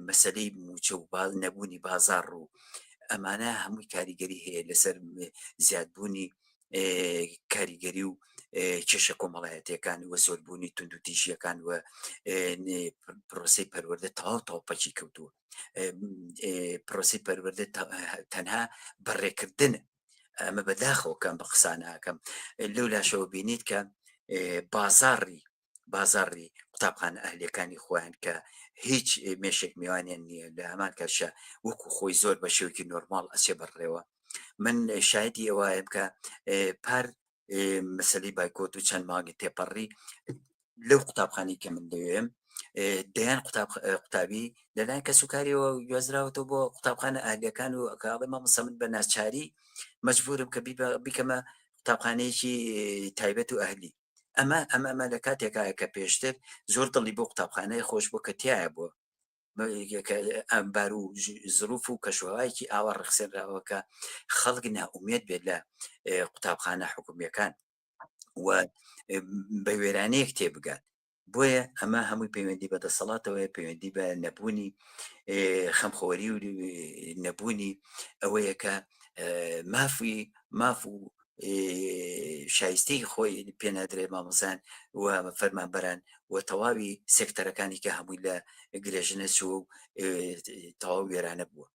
مەسلەی موچە و نەبوونی بازار و ئەمانە هەمووی کاریگەری هەیە لەسەر زیادبوونی کاریگەری و کێشە کۆمەڵایەتیەکان وە زۆربوونی تونند و تیژیەکان وە پرۆسی پەروەردە تەواو تاوپەچی کەوتووە پرۆسی پەروەردە تەنها بەڕێکردن ئەمە بەداخەوە کەم بە قسانەکەم لەو لاشەوە بینیت کە بازاری قوتابخانە ئەهلیەکانی خۆیان کە هیچ مێشێک میوانیان نییە لە هەمان کەشە وەکو خۆی زۆر بە شێوکی نۆرمال ئەچێ بەڕێوە من شایدی ئەوەیە بکە پار مەسلەی بایکۆت و چەند مانگی تێپەڕی لەو قوتابخانی کە من دەوێم دەیان قوتابی لەلایەن کە سوکاریەوە گوێزراوەتەوە بۆ قوتابخانە ئاهلیەکان و ئەکاڵێ مامۆستا من بە ناچاری مەجبورم کە بیکەمە قوتابخانەیەکی تایبەت و ئەهلی ئەمە لە کاتێکایە کە پێشتر زۆر دڵی بۆ قوتابخانەی خۆش بۆ کە تایە بووە ئەمبار و زروف و کەشوهایەکی ئاوا ڕخسێنراوە کە خەڵک ناومێت بێت لە قوتابخانە حکومیەکان و بە وێرانەیەک تێبگات بۆیە ئەمە هەمووی پەیوەندی بە دەسەڵاتەوەی پەیوەندی بە نەبوونی خەمخۆری و نەبوونی ئەوەیە کە ماف و شایستەی خۆی پێنادرێ مامۆزان و فەرمانبەران و تەواوی سێکتەرەکانی کە هەمووی لە گرێژنە چوە و تەواو وێرانە بووە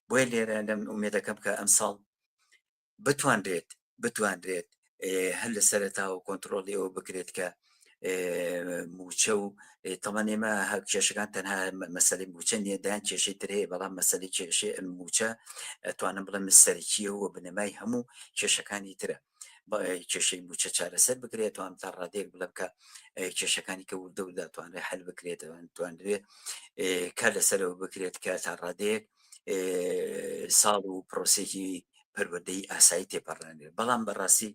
بۆیە لێرە لەم ئومێدەکەم کە ئەم ساڵ بتوانرێت هەر لە سەرەتاوە کۆنتترۆلی ئەوە بکرێت کە موچە و تەمان ئێمە کێشەکان تەنها مەسەلەی موچە نیە دایان کێشەی ترەیە بەڵام مەسەلەی کێشەی موچە توانم بڵێم سەرکیە و بنەمای هەموو کێشەکانی ترە کێشەی موچە چارەسەر بکرێت توان تا ڕادێک بڵم کە کێشەکانی کە وردەودا توانێت حل بکرێت توانرێت کار لەسەرەوە بکرێت کە تا ڕادەیەک ساڵ و پرۆسێکی پەروەردەی ئاسایی تێپەڕانێت بەڵام بەڕاستی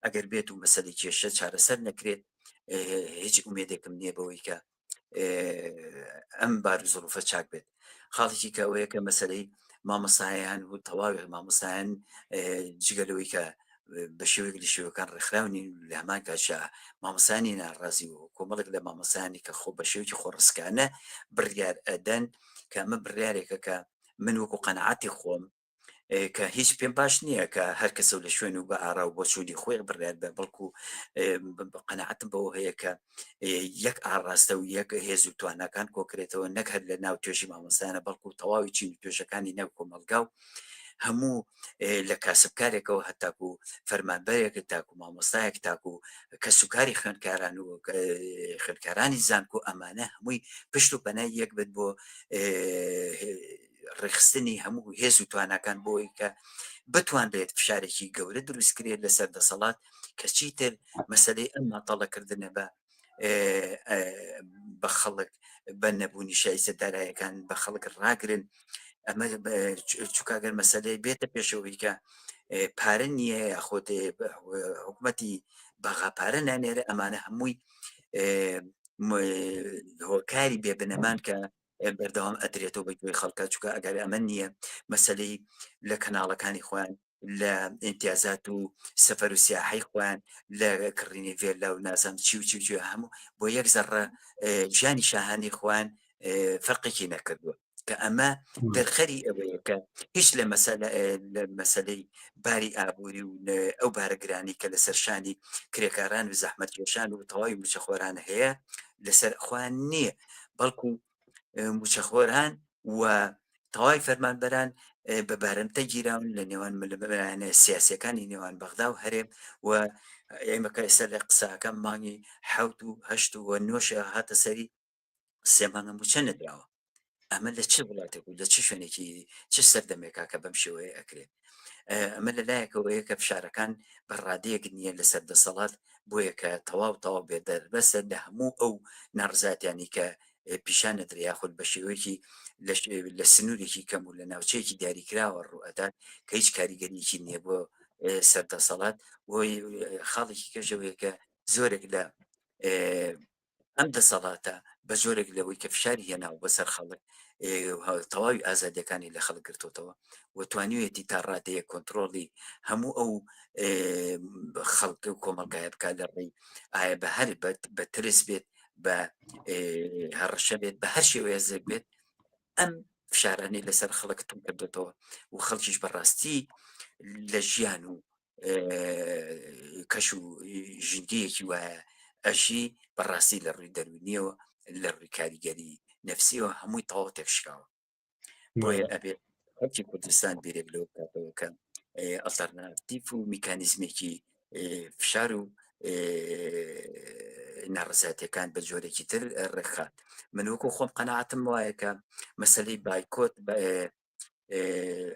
ئەگەر بێت و مەسەلەی کێشە چارەسەر نەکرێت هیچ ئومێدێکم نییە بەوەی کە ئەم بار و زڵوفە چاک بێت خاڵێکی کە ئەوەیە کە مەسەلەی مامۆستایان و تەواوی مامۆستایان جگەلەوەی کە بە شێوەیەک لە شێوەکان ڕێکخراونی لە هەمان کاتشا مامۆسانی ناڕازی و کۆمەڵێک لە مامۆسانی کە خۆ بە شێوکی خۆڕسکانە بڕیار ئەدەن کە ئەمە بڕیارێکە کە من وەکو قەنەعاتی خۆم کە هیچ پێم باش نییە کە هەر کەسە لە شوێن و بە ئارا و بۆ چوونی خۆی بڕیار بە بەڵکو قەنەعەتم بەوە هەیە کە یەک ئاڕاستە و یەک هێز و توانەکان کۆکرێتەوە نەک هەر لە ناو توێژی مامۆستانە بەڵکو تەواوی چین و توێژەکانی ناو کۆمەلگا و هەموو لە کاسبکارێکەوە هەتاکو و فەرمانبەرێک تاکو مامۆستایەک تاکو کە سوکاری خوێندکاران و خوێندکارانی زانکۆ ئەمانە هەمووی پشت و پەنای یەک بێت بۆ ڕێخستنی هەموو هێز و توانەکان بۆی کە بتوانرێت فشارێکی گەورە دروستکرێت لەسەر دەسەڵات کە چیتر مەسەلەی ئەم ماتەڵەکردنە بە خەڵک بە نەبوونی شایستە دارایەکان بە خەڵک ڕاگرن ئەمە چکاگەر مەسەلەی بێتە پێشەوەی کە پارە نییە یاخۆت حکوومەتی بەغا پارە نانێرە ئەمانە هەمووی هۆکاری بێبنەمان کە بەردەوام ئەدرێتەوە بەگوێی خەڵکە چکە ئەگەر ئەمە نییە مەسەلەی لە کەناڵەکانی خۆیان لە ئیمتیازات و سەفەر و سیاحەی خۆیان لە کڕینی ڤێلا و نازام چی هەموو بۆ یەک زەڕە ژیانی شاهانی خۆیان فەرقێکی نەکردووە کە ئەمە دەرخەری ئەوەیە کە هیچ لە مەسەلەی باری ئابووری و ئەو بارەگرانی کە لەسەر شانی کرێکاران و زەحمەتکێشان و تەواوی موچەخۆران هەیە لەسەر خۆیان نییە بەڵکو موچەخۆران و تەواوی فەرمانبەران بە بارەمتە گیراون لە نێوان ملمەرانە سیاسەکانی نێوان بەغدا و هەرێم و ئێمەکە ئێستا لە قساکەم مانگی 7 و 8 و 9 هاتە سەری 3 مانگە موچە نەدراوە ئەمە لە چه وڵاتێک و لە چه شوێنێکی چه سەردەمێکا کە بەم شێوەیە ئەکرێت ئەمە لەلایەکەوەیە کە فشارەکان بەڕادەیەک نییە لەسەر دەسەڵات بۆیە کە تەواو بێ دەربەسە لە هەموو ئەو ناڕزاتیانی کە پیشانە دریا خۆت بە شێوەیەکی لە سنوورێکی کەم و لە ناوچەیەکی دیاریکراوە ڕوئەدات کە هیچ کاریگەریەکی نییە بۆ سەردەسەڵات بۆی خاڵێکی کەژەوەیە کە زۆرێک لە ئەم دەسەڵاتە بە زۆرێک لەوەی کە فشاری هێناو بەسەر خەڵک تەواوی ئازادیەکانی لە خەڵک گرتوتەوە و توانیوێتی تا ڕادەیە کۆنتترۆلی هەموو ئەو خەڵک و کۆمەلگایە بکات لە ڕێی ئایا بە هەر بە ترس بێت بە هەڕەشە بێت بە هەر شێوەیەزێک بێت ئەم فشارانەی لەسەر خەڵکتون کردێتەوە و خەڵکیش بەڕاستی لە ژیان و کەش و ژینگەیەکی وایە ئەژی بەڕاستی لە ڕووی دەرونیەوە لە ڕووی کاریگەری نەفسیەوە هەمووی تەواو تێکشکاوە بۆیە ئەبێت خەڵکی کوردستان بێرێک لەوە بکاتەوە کە ئەڵتەرناتیڤ و میکانیزمێکی فشار و ناڕزاتیەکان بە جۆرێکی تر ڕێکخات من وەکو خۆم قەناعەتم وایە کە مەسەلەی بایکۆت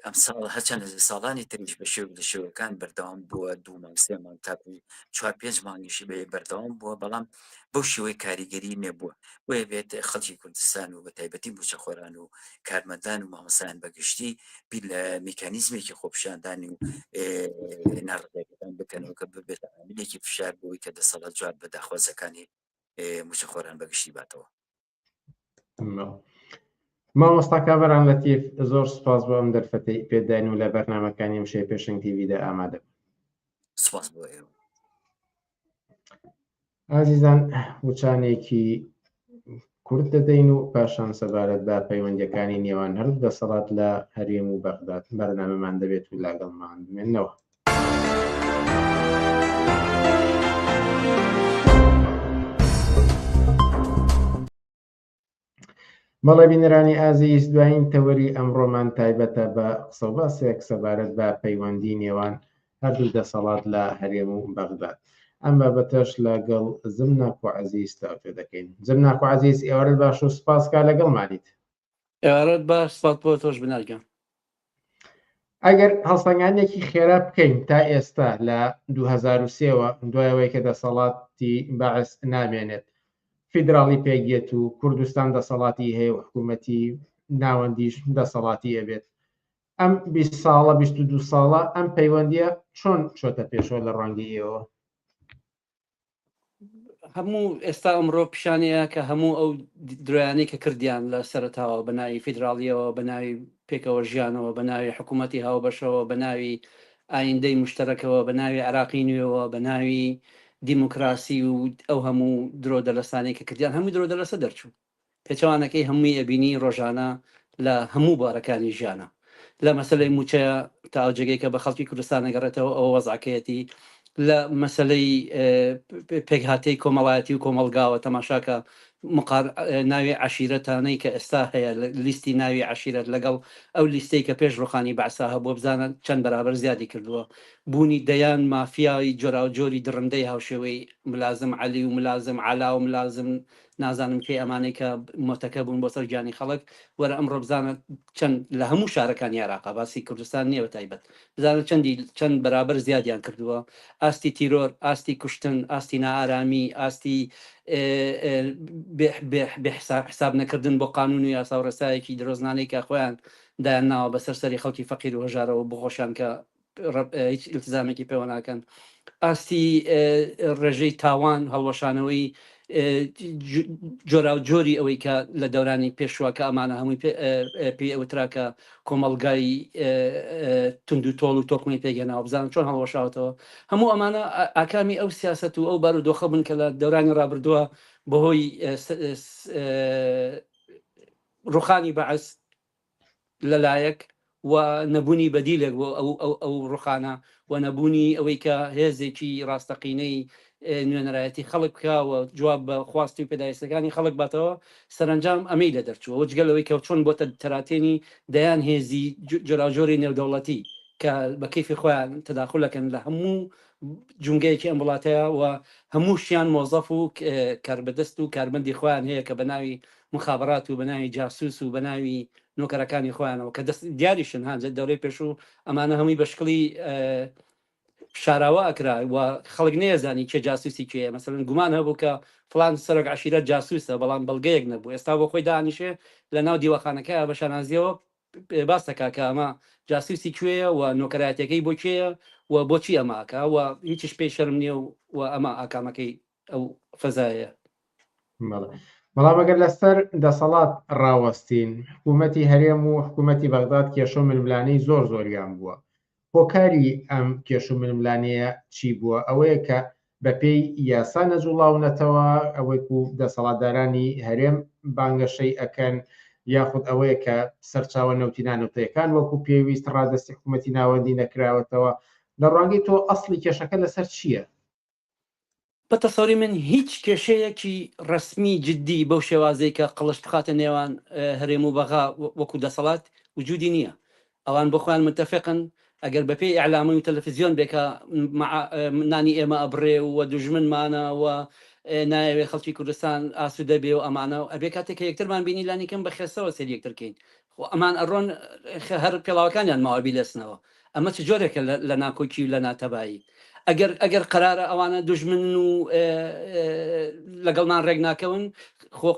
ئەم ساڵ هەچەند ساڵانی تریش بە شێو لە شێوەکان بەردەوام بووە 2 مانگ 3 مانگ تاکو 4-5 مانگیشی بێ بەردەوام بووە بەڵام بەو شێوەی کاریگەری نێبووە بۆیە بێت خەڵکی کوردستان و بە تایبەتی موچەخۆران و کارمەندان و مامۆسایان بەگشتی بیر لە میکانیزمێکی خۆپیشاندانی و ناڕزایەتەکان بکەنەوە کە ببێت عاملێکی فشار بۆی کە دەسەڵات جوار بە داخوازەکانی موچەخۆران بەگشتی باتەوە. مامۆستا کابران لەتیف زۆر سوپاس بۆ ئەم دەرفەتەی پێداین و لە بەرنامەکانی ئەم شەی پێشنگ تیڤیدا ئامادە سوپاس بۆ ئێوە. ئازیزان وچانێکی کورد دەدەین و پاشان سەبارەت بە پەیوەندیەکانی نێوان هەردوو دەسەڵات لە هەرێم و بەغداد بەرنامەمان دەبێت و لاگەڵمان بمێننەوە. بەڵێ بینەرانی ئازیز دوایین تەوەری ئەمڕۆمان تایبەتە بە قسە و باسێک سەبارەت بە پەیوەندی نێوان هەردوو دەسەڵات لە هەرێم و بەغداد. ئەم بابەتەش لەگەڵ زمناک و عەزیز تاوتێ دەکەین. زمناک و عەزیز ئێوارەت باش و سوپاسکا لەگەڵمانیت. ئێوارەت باش سپاس بۆ تۆش بنارگەم. ئەگەر هەڵسەنگانێکی خێرا بکەین تا ئێستا لە 2003ەوە دوایەوەی کە دەسەڵاتی بەعس نامێنێت فیدراڵی پێگێت و کوردستان دەسەڵاتی هەیە و حکوومەتی ناوەندیش دەسەڵاتی ئەبێت ئەم 20 ساڵە 22 ساڵە ئەم پەیوەندیە چۆن چۆتە پێشەوە لە ڕەنگی ئێوە؟ هەموو ئێستا ئەمڕۆ پیشانەیە کە هەموو ئەو درۆیانەی کە کردیان لە سەرتاوە بە ناوی فیدراڵیەوە بە ناوی پێکەوە ژیانەوە بە ناوی حکوومەتی هاوبەشەوە بە ناوی ئایندەی مشتەرەکەوە بە ناوی عراقی نوێەوە بە ناوی دیموکراسی و ئەو هەموو درۆ دەلەسانەی کە کردیان هەموو درۆ دەلەسە دەرچوو پێچەوانەکەی هەمووی ئەبینی ڕۆژانە لە هەموو بارەکانی ژیانە لە مەسلەی موچەیە تا ئەوجێگەی کە بە خەڵکی کوردستان نەگەڕێتەوە ئەو وەزعکەیەتی لە مەسلەی پێکهاتەی کۆمەڵایەتی و کۆمەلگاوە تەماشاکە ناوی عشیرەتانەی کە ئێستا هەیە لیستی ناوی عشیرەت لەگەڵ ئەو لیستەی کە پێش ڕوخانی بەعسا هەبووە بزانن چەند بەرابەر زیادی کردووە بوونی دەیان مافیای جۆراوجۆری درڕندەی هاوشێوەی ملازم عەلی و ملازم عەلا و ملازم نازانم کێ ئەمانەی کە مۆتەکە بوون بۆ سەر گیانی خەڵک وەرە ئەمڕۆ بزانێت چەند لە هەموو شارەکانی عێراقا باسی کوردستان نییە بە تایبەت بزانێت چەند بەرابەر زیادیان کردووە ئاستی تیرۆر ئاستی کوشتن ئاستی نائارامی ئاستی حساب نەکردن بۆ قانون و یاسا و ڕێسایەکی درۆزنانەی کە خۆیان دایان ناوە بەسەر سەری خەڵکی فەقیر و هەژارەوە بخۆشیان کە هیچ ئیلتزامێکی پێوە ناکەن ئاستی ڕێژەی تاوان هەڵوەشانەوەی جۆرا و جۆری ئەوەی کە لە دەورانی پێشوە کە ئەمانە هەمووی پێی ئەوتراکە کۆمەلگای تونند و تۆڵ و تۆکمی پێگەناوە بزانن چۆن هەڵوەشاوتەوە هەموو ئەمانە ئاکامی ئەو سیاست و ئەو بارودۆخە بوون کە لە دەورانی ڕابردووە بەهۆی ڕوخانی بەعس لەلایەک و نەبوونی بەدیلێک بۆ ئەو ڕوخانە و نەبوونی ئەوەی کە هێزێکی ڕاستەقینەی نوێنەرایەتی خەڵک بکاوە جواب بە خواستی و پێداویستەکانی خەڵک باتەوە سەرنجام ئەمەی لە دەرچووە وەجگەلەوەی کە چۆن بۆتە تەراتێنی دەیان هێزی جۆراوجۆری نێودەوڵەتی کە بە کەیفی خۆیان تەداخولەکەن لە هەموو جونگەیەکی ئەم وڵاتەیە و هەموو شیان مۆزەف و کاربەدەست و کاربەندی خۆیان هەیە کە بە ناوی مخابرات و بە ناوی جاسوس و بە ناوی نۆکەرەکانی خۆیانەوە کە دەست دیاریشن هاانجە دەورەی پێشوو ئەمانە هەمووی بەشکلی شاراوە ئەکرا و خەڵک نێزانی کێ جاسوسی کوێ مەسەرن گومان هەبوو کە فلان سەرک عشیرەت جاسوسە بەڵام بەڵگەیەک نەبوو ئێستا بۆ خۆی دانیشێ لە ناو دیوەخانەکە بە شانازیەوە باسەکە کە ئەمە جاسوسی کوێیە و نۆکەراتەکەی بۆ کێیە و بۆچی ئەماکە و هیچیش پێی شەرم نییە و ئەمە ئاکامەکەی ئەو فەزایە. بەڵام ئەگەر لەسەر دەسەڵات ڕاوەستین حکوومەتی هەرێم و حکوومەتی بەغداد کێشە و ململانەی زۆریان بووە. هۆکاری ئەم کێش و ململانەیە چی بووە؟ ئەوەیە کە بەپێی یاسا نەجوڵاونەتەوە ئەوەی و دەسەڵاتدارانی هەرێم بانگەشەی ئەکەن یاخود ئەوەیە کە سەرچاوە نەوتینان وتەیەکان وەکو پێویست ڕادستی حکوومەتی ناوەندی نەکراوەتەوە. لە ڕوانگەی تۆ ئەسڵی کێشەکە لەسەر چییە؟ بە تەسەوری من هیچ کێشەیەکی ڕسمی جددی بەو شێوازەی کە قڵش بخاتە نێوان هەرێم و بەغا وەکو دەسەڵات وجودی نییە. ئەوان بۆ خۆیان متفقن ئەگەر بەپێی ئەعلامی و تەلەڤیزیۆن بێکە نانی ئێمە ئەبڕێ و دوژمنمانە و نایەوێ خەڵکی کوردستان ئاسوودە بێ و ئەمانە ئەبێ کاتێک یەکترمان بینی لانیکەم بە خێسەوە سەر یەکترکەین. ئەمان ئەڕۆن هەر پێڵاوەکانیان ماوەبی لەسنەوە. ئەمە چ جۆرێکە لە ناکۆکی و لە ناتەبایی. ئەگەر قرارە ئەوانە دوژمن و لەگەڵمان ڕێک ناکەون خۆ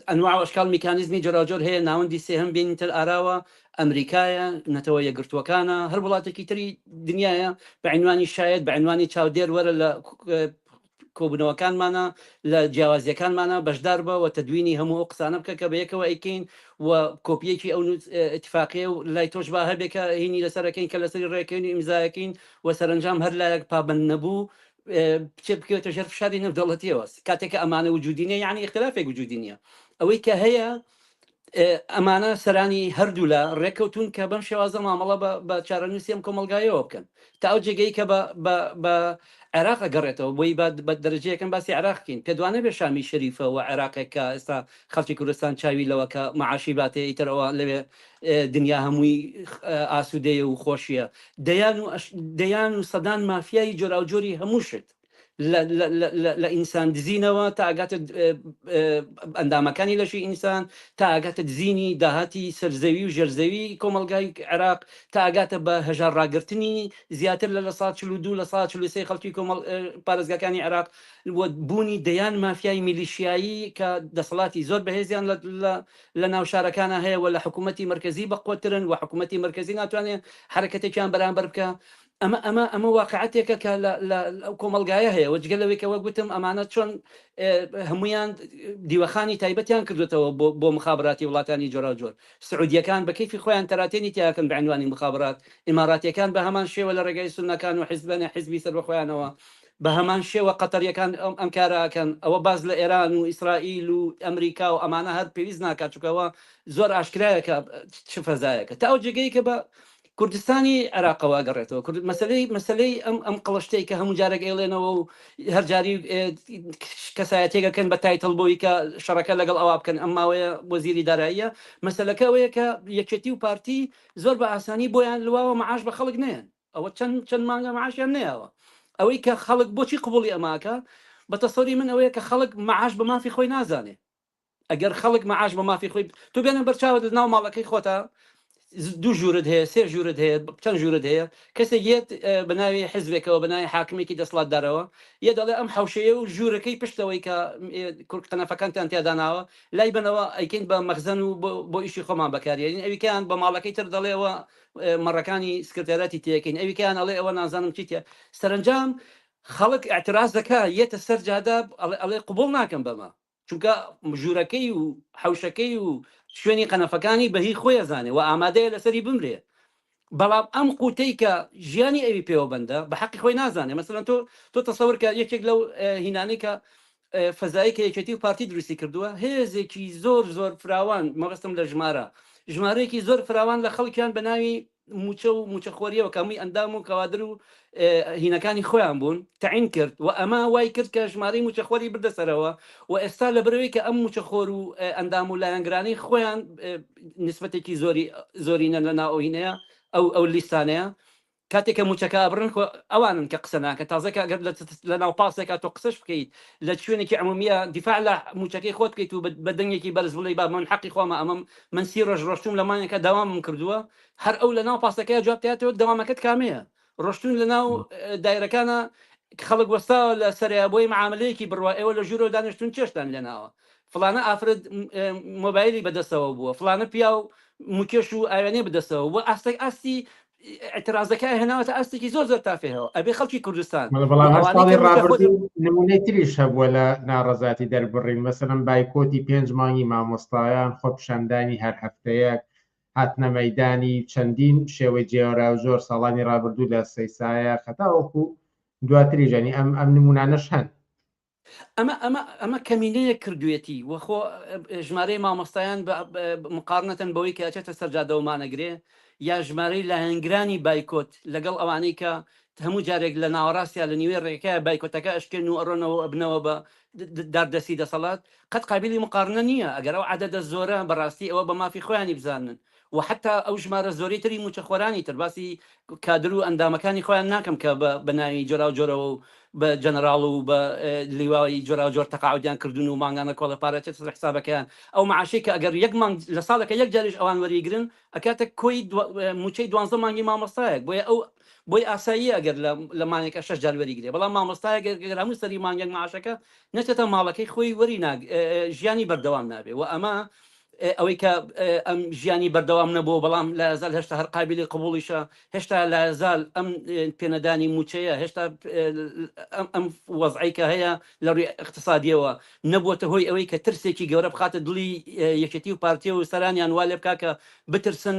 ئەنواع ئەشکال میکانیزمی جۆراجۆر هەیە ناوەندی سێهم بینتر ئاراوە ئەمریکایە نەتەوە یەکگرتووەکانە هەر وڵاتێکی تری دنیاە بە عنوانی شاید بە عنوانی چاودێر وەرە لە کۆبنەوەکانمانە لە جیاوازیەکانمانە بەشدار بە و تەدوینی هەموو ئەو قسانە بکە کە بەیەکەوە ئەیکەین و کۆپیەکی ئەو اتفاقیە و لای تۆش با هەبێکە هینی لەسەرەکەین کە لەسەری ڕێکەوێنی ئیمزایەکەین و سەرنجام هەر لایەک پابند نەبوو بچێ بکەوێتە ژێر فشاری نەودەوڵەتیەوە کاتێککە ئەمانە وجودی نیە یعنی اختلافێک وجودی نیە. ئەوەی کە هەیە ئەمانە سەرانی هەردوو لە ڕێککەوتون کە بەم شێوازە مامەڵە بە چارەنووسی ئەم کۆمەلگایەوە بکەن تا ئەو جێگەی کە بە عێراق گەڕێتەوە بۆی بە دەرەجەیەکەم باسی عێراقکەین پێدوانە بێ شامی شەریفە و عێراقێک کە ئێستا خەڵکی کوردستان چاوی لەوە کە مەعاشی باتێ ئیترەوە لەوێ دنیا هەمووی ئاسوودەیە و خۆشیە دەیان و سەدان مافیایی جۆراوجۆری هەموو شت لە ئینسان دزینەوە تا ئاگاتە ئەندامەکانی لەشی ئینسان تا ئاگاتە دزینی داهاتی سەرزەوی و ژێرزەوی کۆمەلگای عێراق تا ئاگاتە بە هەژار ڕاگررتنی زیاتر لە 1942 لە 1943 خەڵکی پارێزگاکانی عێراق بوونی دەیان مافیای میلیشیایی کە دەسەڵاتی زۆر بەهێزیان لە ناو شارەکانە هەیە و لە حکوومەتی مرکزی بەقوترن و حکوومەتی مرکزی ناتوانێت حرەکەتێکیان بەرامبەر بکە. ئەمە واقعاتێکە کە لە کۆمەلگایە هەیە وەجگەلەوەی کە وەگوتم ئەمانە چۆن هەمویان دیوەخانی تایبەتیان کردوێتەوە بۆ مخابراتی وڵاتانی جۆراجۆر سعودیەکان بە کەیفی خۆیان تەراتێنی تیاکەن بە عنوانی مخابرات ئیماراتیەکان بە هەمان شێوە لە ڕێگەی سونەکان و حیزبەنە حیزبی سەر بەخۆیانەوە بە هەمان شێوە قەتەریەکان ئەم کاراکەن ئەوە باز لە ئێران و ئیسرائیل و ئەمریکا و ئەمانە هەر پێویست ناکات چووکەوە زۆر ئاشکرایەکە چ فەزایەکە تا ئەو جێگەی کە بە کوردستانی عێراقەوە گەڕێتەوە مەسلەی ئەم قڵشتەی کە هەموو جارێک ئێڵێنەوە و هەرجاری کەسایەتێکەکەن بە تایتڵ بۆی کە شەڕەکە لەگەڵ ئەوە بکەن ئەم ماوەیە وەزیری داراییە مەسلەکە ئەوەیە کە یەکێتی و پارتی زۆر بە ئاسانی بۆیان لواوە مەعاش بە خەڵک نێن ئەوە چەند مانگە مەعاشیان نەیەوە ئەوەی کە خەڵک بۆچی قبوڵی ئەماکە بە تەسەوری من ئەوەیە کە خەڵک مەعاش بە مافی خۆی نازانێ ئەگەر خەڵک مەعاش بە مافی خۆی تو بێنە بەرچاوت ناو ماڵەکەی خۆتە دوو ژوورت هەیە سێ ژوورت هەیە چەند ژوورت هەیە کەسێک یەت بەناوی حزبێکەوە بەناوی حاکمێکی دەسڵاتدارەوە یە دەڵێ ئەم حوشەیە و ژوورەکەی پشتەوەی کە قەنەفەکانتیان تیاداناوە لای بنەوە ئەیکەین بە مەخزن و بۆ ئیشی خۆمان بەکارێنین ئەویکیان بە ماڵەکەی تر دەڵێەوە مەڕەکانی سکرتێراتی تێکەین ئەویکیان ئەڵێ ئەوە نازانم چیتە سەرنجام خەڵک ئاعتراز دەکا یەتە سەر جادا ئەڵێ قبول ناکەم بەمە چونکە ژوورەکەی و حوشەکەی و شوێنی قەنەفەکانی بەهی خۆی ئەزانێ و ئامادەیە لەسەری بمرێ بەڵام ئەم قوتەی کە ژیانی ئەوی پێوە بەندە بە حەقی خۆی نازانێ مەسەڵەن تۆ تەسەور کە یەکێک لەو هینانەی کە فەزایی کە یەکێتی و پارتی دروستی کردووە هێزێکی زۆر فراوان مەبەستم لە ژمارەیەکی زۆر فراوان لە خەڵکیان بە ناوی موچە و موچەخۆریەوە کەمووی ئەندام و کەوادر و هینەکانی خۆیان بوون تعین کرد و ئەمە وای کرد کە ژمارەی موچەخۆری بردەسەرەوە و ئێستا لە برەوەی کە ئەم موچەخۆر و ئەندام و لایەنگرانی خۆیان نسبەتێکی زۆرینە لە ناوهینەیە ئەو لیستانەیە کاتێککە موچەکە بڕن ئەوانن کە قسە ناکە تازەکە ئەگەر لە ناو پاسێکا تۆ قسەش بکەیت لە شوێنێکی عمومیە دیفاع لە موچەکەی خۆت بکەیت و بە دەنگێکی بەرز بڵێ با من حەقی خۆمە ئەمەم من سی ڕۆژ ڕۆشتوم لەمانێکە داوامم کردووە هەر ئەو لە ناو پاسەکەی جوابتیاتەوە دەوامەکەت کامەیە ڕۆشتون لە ناو دایرەکانە خەڵک وەستاوە لە سەریابۆی معاملەیەکی بڕوا ئێوە لە ژوورۆ دانیشتون چێشتان لێناوە فلانە ئافرەت مۆبایلی بەدەستەوە بووە فلانە پیا و موکێش و ئاوێنێ بدەستەوە و ئاستی اعتراازەکە هێناوەتە ئاستێکی زۆر زۆر تافێەوە ئەبێ خەڵکی کوردستان بەڵام هەستاڵی ڕابردوو نمونەی تریش هەبووە لە ناڕەزاتی دەربڕین مەسەرم بایکۆتی 5 مانگی مامۆستایان خۆپشاندانی هەر هەفتەیەک هاتنە مەیدانی چەندین شێوەی جێوەرا و زۆر ساڵانی ڕابردوو لە سەیسایە خەتاوەکو دواتری ژەنی ئەم نمونانەش هەن ئەمە کەمینەیە کردوێتی وەخۆ ژمارەی مامۆستایان مقارنەتەن بەوەی کە ئەچێتە سەرجادەومانەگرێ یا ژمارەی لە هەنگرانی بایکۆت لەگەڵ ئەوانەی کە هەموو جارێک لە ناوەڕاستیا لە نیوێ ڕێکای بایکۆتەکە ئەشکێن و ئەڕۆنەوە ئەبنەوە بە داردەسی دەسەڵات قەت قابلی مقارنە نییە ئەگەر ئەو عەدەدە زۆرە بەڕاستی ئەوە بە مافی خۆیانی بزانن و حتا ئەو ژمارە زۆری تری موچەخۆرانی تر باسی کادر و ئەندامەکانی خۆیان ناکەم کە بە ناوی جۆرا و جۆرەوە و بە جەنەراڵ و بە لیواوی جۆرا و جۆر تەقاعودیان کردوون و مانگانە کۆڵە پارەچێت حسابەکەیان ئەو معاشەی کە ئەگەر یەک مانگ لە ساڵەکە یەک جاریش ئەوان وەریگرن ئەکاتە کۆی موچەی 12 مانگی مامۆستایەک بۆیە ئەو بۆی ئاسایی ئەگەر لە مانێکە 6 جار وەریگرێ بەڵام مامۆستایە گەر هەموو سەری مانگێک معاشەکە نەچێتە ماڵەکەی خۆی وەری ژیانی بەردەوام نابێ و ئەمە ئەوەی کە ئەم ژیانی بەردەوام نەبوو بەڵام لە ئەزال هێشتا هەر قابلی قبوڵیشە هێشتا لە ئەزال ئەم پێنەدانی موچەیە هێشتا ئەم وەزعیکە هەیە لە ڕووی اقتصادیەوە نەبووەتە هۆی ئەوەی کە ترسێکی گەورە بخاتە دڵی یەکێتی و پارتیە و سەرانیان وا لێ بکاکە بترسن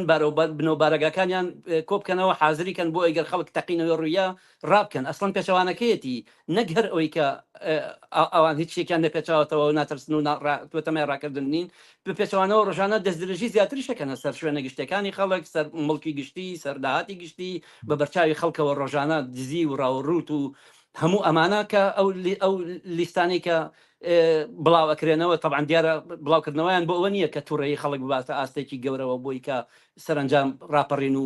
بنەوبارەگاکانیان کۆبکەنەوە حازریکەن بۆ ئەگەر خەڵک تەقینەوە ڕوویە ڕابکەن ئەسڵەن پێچەوانەکەیەتی نەگەر ئەوەی کە ئەوان هیچ شتێکیان نەپێچاوەتەوە و ناترسن و توێتەمای ڕاکردن نین پێچەوانەوە ڕۆژانە دەستدرێژی زیاتری شەکەنە سەر شوێنە گشتەکانی خەڵک سەر مڵکی گشتی سەرداهاتی گشتی بە بەرچاوی خەڵکەوە ڕۆژانە دزی و ڕاوڕوت و هەموو ئەمانە کە ئەو لیستانی کە بڵاو ئەکرێنەوە طبعا دیارە بڵاوکردنەوەیان بۆ ئەوە نییە کە تووڕێی خەڵک بباتە ئاستێکی گەورەوە بۆی کە سەرنجام ڕاپەڕین و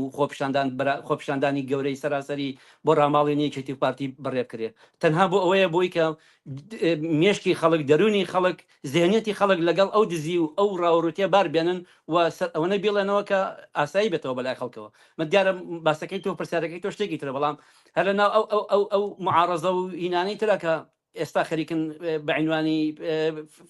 خۆپشاندانی گەورەی سەراسەری بۆ ڕاماڵی نیەکێتی پارتی بڕێ بکرێ تەنها بۆ ئەوەیە بۆی کە مێشکی خەڵک دەرونی خەڵک زێنێتی خەڵک لەگەڵ ئەو دزی و ئەو ڕاوڕوتێ بار بێنن و ئەوەنە بێڵێنەوە کە ئاسایی بێتەوە بەلای خەڵکەوە من دیارە باسەکەی تۆ پرسیارەکەی تۆ شتێکی ترە بەڵام هەر لەناو ئەو معارەزە و هینانەی ترە کە ئێستا خەریکن بەعینوانی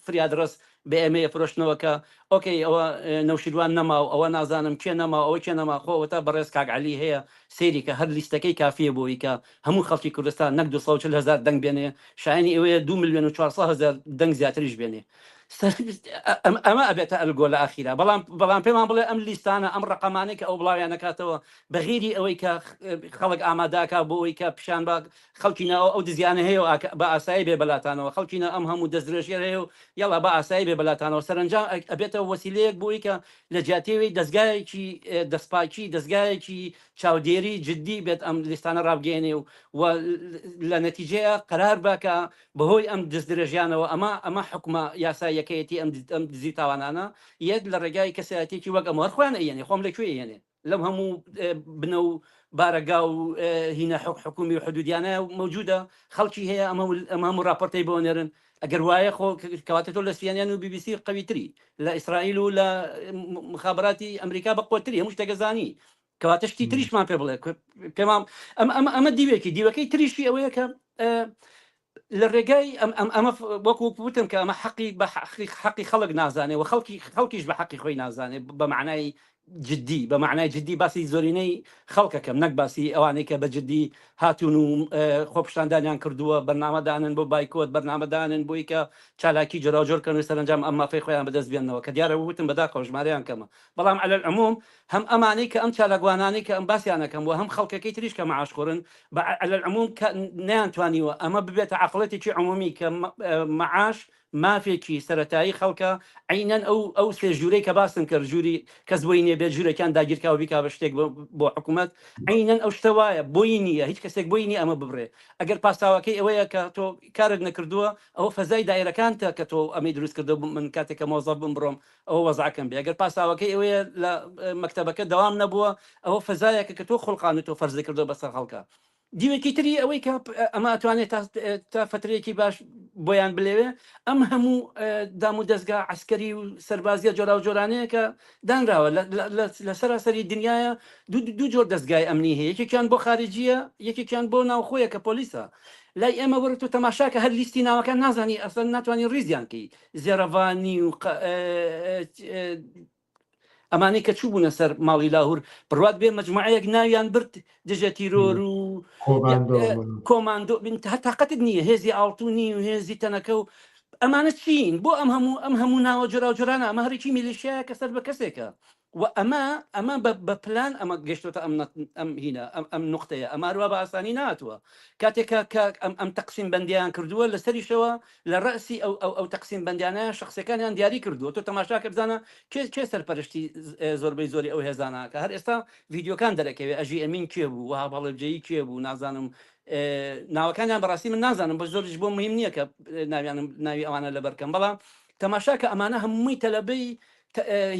فریادڕست بە ئێمەیە فرۆشتنەوەکە ئۆکەی ئەوە نەوشیدوان نەما و ئەوە نازانم کێ نەما ئەوە کێ نەما خۆوەتە بەڕێز کاگعلی هەیە سێری کە هەر لیستەکەی کافیە بۆی کە هەموو خەڵکی کوردستان نەک 240,000 دەنگ بێنێ شایانی ئەوەیە 2,400,000 دەنگ زیاتریش بێنێ ئەمە ئەبێتە ئەلگۆ لە ئاخیرا بەڵام پێمان بڵێ ئەم لیستانە ئەم ڕقەمانێک کە ئەو بڵاویان نکاتەوە بەغیری ئەوەی کە خەڵک ئاماداکە بۆ ئەوەی کە پیشان با خەڵکینەوە ئەو دزیانە هەیە بە ئاسایی بێ بەلاتانەوە خەڵکینە ئەم هەموو دەستدرێژێ هەیە و یاڵا بە ئاسایی بێ بەلاتانەوە سەرنجام ئەبێتەوە وەسیلەیەک بۆی کە لە جیاتێوی دەستگایەکی دەستپاکی دەستگایەکی چاودێری جددی بێت ئەم لیستانە ڕابگەێنێ و لە نەتیجەیە قرار باکە بەهۆی ئەم دەستدرێژیانەوە ئەمە حکومە یاسایەکەیەتی ئەم دزی تاوانانە یەک لە ڕێگای کەسایەتێکی وەک ئەمە خۆیان ئەیێنێ خۆم لەکوێ یێنێ لەم هەموو بنە و بارەگا و هینە حکومی و حدودیانە موجودە خەڵکی هەیە ئەمە هەموو راپۆرتەی بۆ نێرن ئەگەر وایە خۆ کەواتە تۆ لە سیانیان و BBC قەویتری لە ئیسرائیل و لە مخابراتی ئەمریکا بە قوتری هەموو شتێکەزانی کەواتە شتی تریشمان پێ بڵێ پێمان ئەمە دیوەکەی تریشی ئەوەیە کە لە ڕێگای ئەمە وەکو وتم کە ئەمە حەقی خەڵک نازانێ و خەڵکیش بە حەقی خۆی نازانێ بە معنای جددی بە معنای جددی باسی زۆرینەی خەڵکەکەم نەک باسی ئەوانەی کە بە جددی هاتوون و خۆپشتاندانیان کردووە بەرنامەدانن بۆ بایکۆت بەرنامەدانن بۆی کە چالاکی جۆراوجۆرکەن و سەرنجام ئەم مافەی خۆیان بەدەست بێنەوە کە دیارە وتم بەداخەوە ژمارەیان کەمە بەڵام عەلە العموم هەم ئەمانەی کە ئەم چالاکوانانەی کە ئەم باسییانەکەم و هەم خەڵکەکەی تریش کە معاشخۆرن بە عەلە العموم کە نەیانتوانیوە ئەمە ببێتە عەقڵەتێکی عمومی کە معاش مافێکی سەرەتایی خەڵکە عینەن ئەو سێژوورەی کە باسن کرد ژووری کەس بۆی نیە بێت ژوورەکان داگیرکاو بیکا بە شتێک بۆ حکوومەت عینەن ئەو شتەوایە بۆی نییە هیچ کەسێک بۆی نیە ئەمە ببڕێ ئەگەر پاساوەکەی ئەوەیە کە تۆ کارێک نەکردووە ئەوە فەزای دایرەکانتە کە تۆ ئەمەی دروست کردو من کاتێکە مۆزە بم بڕۆم ئەوە وەزعکەم بێ ئەگەر پاساوەکەی ئەوەیە لە مەکتەبەکە دەوام نەبووە ئەوە فەزایەکە کە تۆ خڵقانت و فەرزە کردو بەسەر خەڵکە دیوەکی تری ئەوەی کە ئەمە ئەتوانێت تا فترەیەکی باش بۆیان بلێوێ ئەم هەموو دام و دەستگا عسکەری و سەربازیە جۆرا و جۆرانەیە کە دانراوە لە سەراسەری دنیاە دوو جۆر دەستگای ئەمنی هەیە یەکێکیان بۆ خارجیە یەکێکیان بۆ ناوخۆیە کە پۆلیسە لای ئێمە وەرت و تەماشاکە هەر لیستی ناوەکان نازانی ئەسڵ ناتوانانی ڕیزیانکەی زێڕەوانی و ئەمانەی کە چوو بوونە سەر ماڵی لاهور بڕوات بێ مجموعەیەک ناویان برد دژە تیرۆر و کۆماندۆ تااقەتت نییە هێزی ئاڵتونی و هێزی تەنەکە و ئەمانە چین بۆ ئەم هەموو ناوە جۆراوجۆرانە ئەمە هەرێکی میلیشیایە کە سەر بە کەسێکە و ئەمە بە پلان ئەمە گەشتۆتە ئەم هینە ئەم نقطەیە ئەماروە بە ئاسانی ناتوە کاتێکە ئەم تەقسیم بەندیان کردووە لە سەریشەوە لە ڕەسی ئەو تەقسیم بەندیانە شخصەکانیان دیاری کردووە تۆ تەماشاکە بزانە کێ سەرپەرشتی زۆربەی زۆری ئەو هێزانە کە هەر ئێستا ڤیددیۆکان دەرەکەوێت ئەژی ئەمین کێ بوو وها بەڵێبجەیی کێ بوو نازانم ناوەکانیان بەڕاستی من نازانم بە زۆرش بۆ مهم نییە کە ناوی ئەوانە لە بەرکەم بەڵام تەماشاکە ئەمانە هەمووی تەلەبەی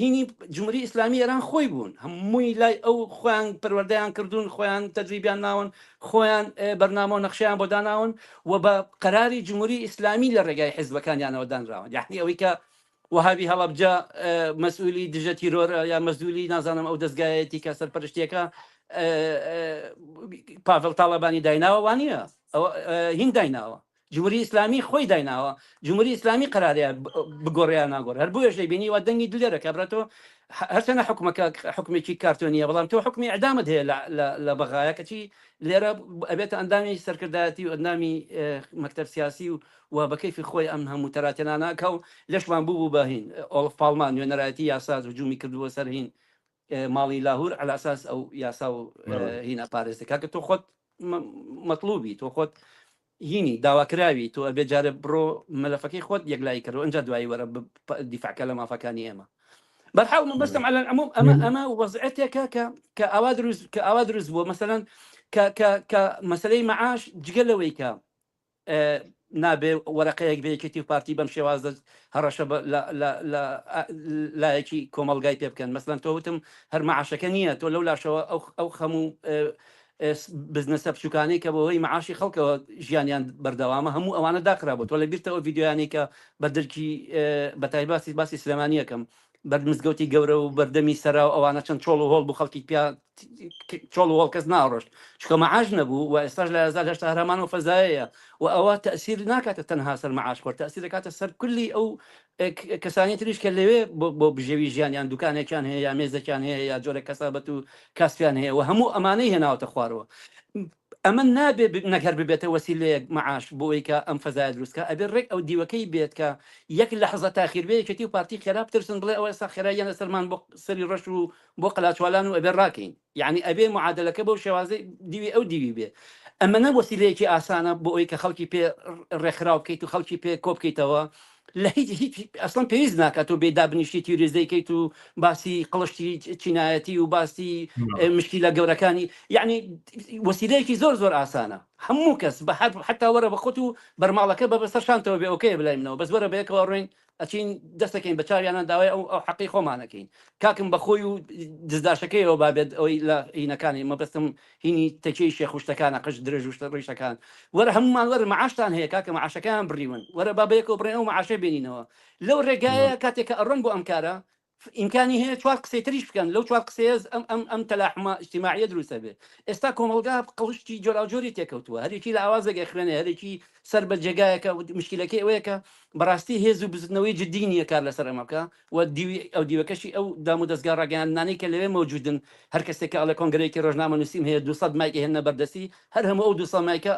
هینی جمهوری ئیسلامی ئێران خۆی بوون هەمووی لای ئەو خۆیان پەروەردەیان کردوون خۆیان تەجریبیان ناون خۆیان بەرنامە و نەخشیان بۆ داناون و بە قەراری جمهوری ئیسلامی لە ڕێگای حیزبەکانیانەوە دانراون یعنی ئەوەی کە وهابی هەڵەبجە مەسئولی دژە تیرۆر یا مەسئولی نازانم ئەو دەستگایەتی کە سەرپەرشتیەکە پاڤڵ تاڵەبانی دایناوە وانە هین دایناوە جمهوری ئیسلامی خۆی دایناوە جمهوری ئیسلامی قەرارەیە بگۆڕیان ناگۆڕ هەر بۆیەش دەبینی وا دەنگی دلێرە کابراتەوە هەرچەنە حکومێکی کارتۆنیە بەڵام تۆ حکمی ئەعدامت هەیە لە بەغایە کەچی لێرە ئەبێتە ئەندامی سەرکردایەتی و ئەندامی مەکتەب سیاسی و بەکەیفی خۆی ئەم هەموو تەراتێناناکە و لەشمان بوو بەهین ئۆڵف پاڵمان نوێنەرایەتی یاساز هجومی کردووە سەر هین ماڵی لاهور على ئاساس ئەو یاسا و هینە پارێزەکە کە تۆ خۆت مەطلوبی تۆ خۆت هینی داواکراوی تۆ ئەبێ جارە بڕۆ مەلەفەکەی خۆت یەکلای کردەوە ئەنج دوایی وەرە دیفاعکە لە مافەکانی ئێمە بەرحاڵ من بەستم على العموم ئەمە وەزعەتێکە کە ئاوا دروست بووە مثلا کە مەسلەی مەعاش جگەلەوەی کە نابێ وەرەقەیەک بێکێتی و پارتی بەم شێوازە هەڕەشە لایەکی کۆمەلگای پێ بکەن مەسلەن تۆ وتم هەر مەعاشەکە نییە تۆ لەو لاشەوە ئەو هەموو بزنسە بچووکانی کە بەوەی معاشی خەڵکەوە ژیانیان بەردەوامە هەموو ئەوانە داخرابوو تۆ لە بیرتەوە ڤیددیویانی کە بە دەرکی بەتایباسی باسی سلێمانیەکەم بەرمزگەوتی گەورە و بەردەمی سەرا و ئەوانە چەند چۆڵ و هۆڵ بوو خەڵکی چۆڵ و هۆڵ کەس ناڕۆشت چکە مەعاش نەبوو و ئێستاش لە 1970 هەرمان و فەزایەیە و ئەوە تەسیر ناکاتە تەنها سەر مەعاش خۆر تەسیر دەکاتە سەر کولی ئەو کەسانی تریش کە لەوێ بۆ بژێوی ژیانیان دوکانێکیان هەیە یا مێزەکیان هەیە یا جۆرە کەسابەت و کاسپیان هەیە و هەموو ئەمانەی هێناوەتە خوارەوە ئەمە نابێ نەگەر ببێتە وەسیلەیەک مەعاش بۆی کە ئەم فەزایە دروستکە ئەبێ ڕێک ئەو دیوەکەی بێت کە یەک لەحظە تاخیر بێ یەکێتی و پارتی خێرا بترسن بڵێ ئەوە ئێستا خێراییان لەسەرمان بۆ سەری ڕەش و بۆ قەلاچوالان و ئەبێ ڕاکەین یعنی ئەبێ معادلەکە بەو شێوازەی دیوی ئەو دیوی بێ ئەمە نە وەسیلەیەکی ئاسانە بۆ ئەوی کە خەڵکی پێ ڕێکخراو بکەیت و خەڵکی پێ کۆ بکەیتەوە لە هیچ ئەسڵان پێویست ناکات و بێدابنیشتی تیوریزەیکەیت و باسی قڵشتی چینایەتی و باسی مشکیلە گەورەکانی یعنی وەسیلەیەکی زۆر ئاسانە هەموو کەس بە حتا وەرە بە خۆت و بەرماڵەکە بە بەسەرشانتەوە بێ ئۆکەیە بلای منەوە بەس وەرە بەیەکەوە ڕۆین ئەچین دەستەکەین بە چاویانە داوای ئەو حەقی خۆمانەکەین کاکم بەخۆی و دزداشەکەیەوە بابێت ئەوی لە هینەکانی مەبەستم هینی تەکەی شێخوشتەکانە قش درێژ و ڕیشەکان وەرە هەمومان وەرە مەعاشتان هەیە کاکە مەعاشەکان بڕیون وەرە بابەیەکەوە بڕێن ئەو مەعاشە بینینەوە لەو ڕێگایە کاتێککە ئەڕۆن بۆ ئەم کارە ئیمکانی هەیە چوار قسەی تریش بکەن لەو چوار قسەیە ئەم تەلاحمە اجتماعیە دروستە بێ ئێستا کۆمەلگا قڵشتی جۆراوجۆری تێکەوتووە هەرێکی لە ئاوازەگە خوێنێ هەرێکی سەر بە جێگایەکە مشکلەکەی ئەوەیەکە بەڕاستی هێز و بزنەوەی جدی نییە کار لەسەر ئەمەکە و ئەو دیوەکەشی ئەو دام و دەستگا ڕاگەیاندانەی کە لەوێ مەوجودن هەر کەسێکە ئەڵێ کۆنگرەیەکی ڕۆژنامە نووسیم هەیە 200 مایکی هێنە بەردەستی هەر هەموو ئەو 200 مایکە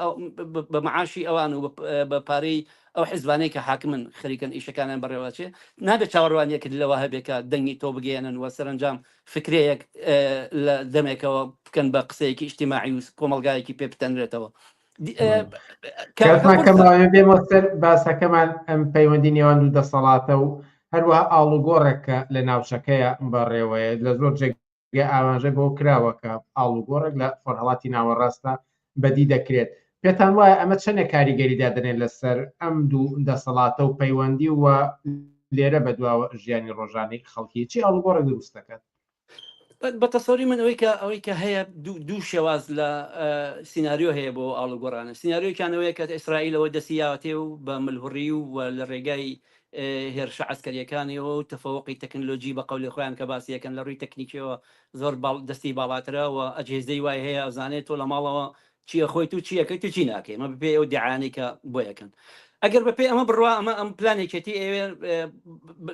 بە معاشی ئەوان و بە پارەی ئەو حیزبانەی کە حاکمن خەریکن ئیشەکانیان بەڕێوەچێ نابێت چاوەڕوانیەکە لەوە هەبێکە دەنگی تۆ بگەێنن وە سەرنجام فکرەیەک لە دەمێکەوە بکەن بە قسەیەکی ئیجتیماعی و کۆمەلگایەکی پێ بتەنرێتەوە کاتماکەماوێ بێمە سەر باسەکەمان ئەم پەیوەندی نێوان دوو دەسەڵاتە و هەروەها ئاڵوگۆڕێکە لە ناوچەکەیە بەڕێوەیە لە زۆر جێگە ئاماژە بۆ کراوەکە ئاڵوگۆڕێک لە فۆرهەڵاتی ناوەڕاستە بەدی دەکرێت پێتان وایە ئەمە چەندێک کاریگەریدا دەنێت لەسەر ئەم دوو دەسەڵاتە و پەیوەندی وە لێرە بە دواوە ژیانی ڕۆژانەی خەڵکی چی ئاڵوگۆڕە دروست دەکات بە تەسەوری من ئەوەی کە هەیە دوو شێواز لە سیناریۆ هەیە بۆ ئاڵوگۆڕانە سیناریۆکانەوەیە کە ئیسرائیلەوە دەستی یاوەتێ و بە ملهوڕی و لە ڕێگای هێرشە عسکەریەکانیەوە و تەفەوەقی تەکنۆلۆژی بە قەولی خۆیان کە باسیەکەن لە ڕووی تەکنیکیەوە زۆر دەستی باڵاترە و ئەجهێزەی وای هەیە ئەزانێت تۆ لە ماڵەوە چیە خۆیت و چیەکەیت و چی ناکەی مە بپێ ئەو دیعانەی کە بۆ یەکەن ئەگەر بەپێ ئەمە بڕوا ئەم پلانێکێتی ئێوێ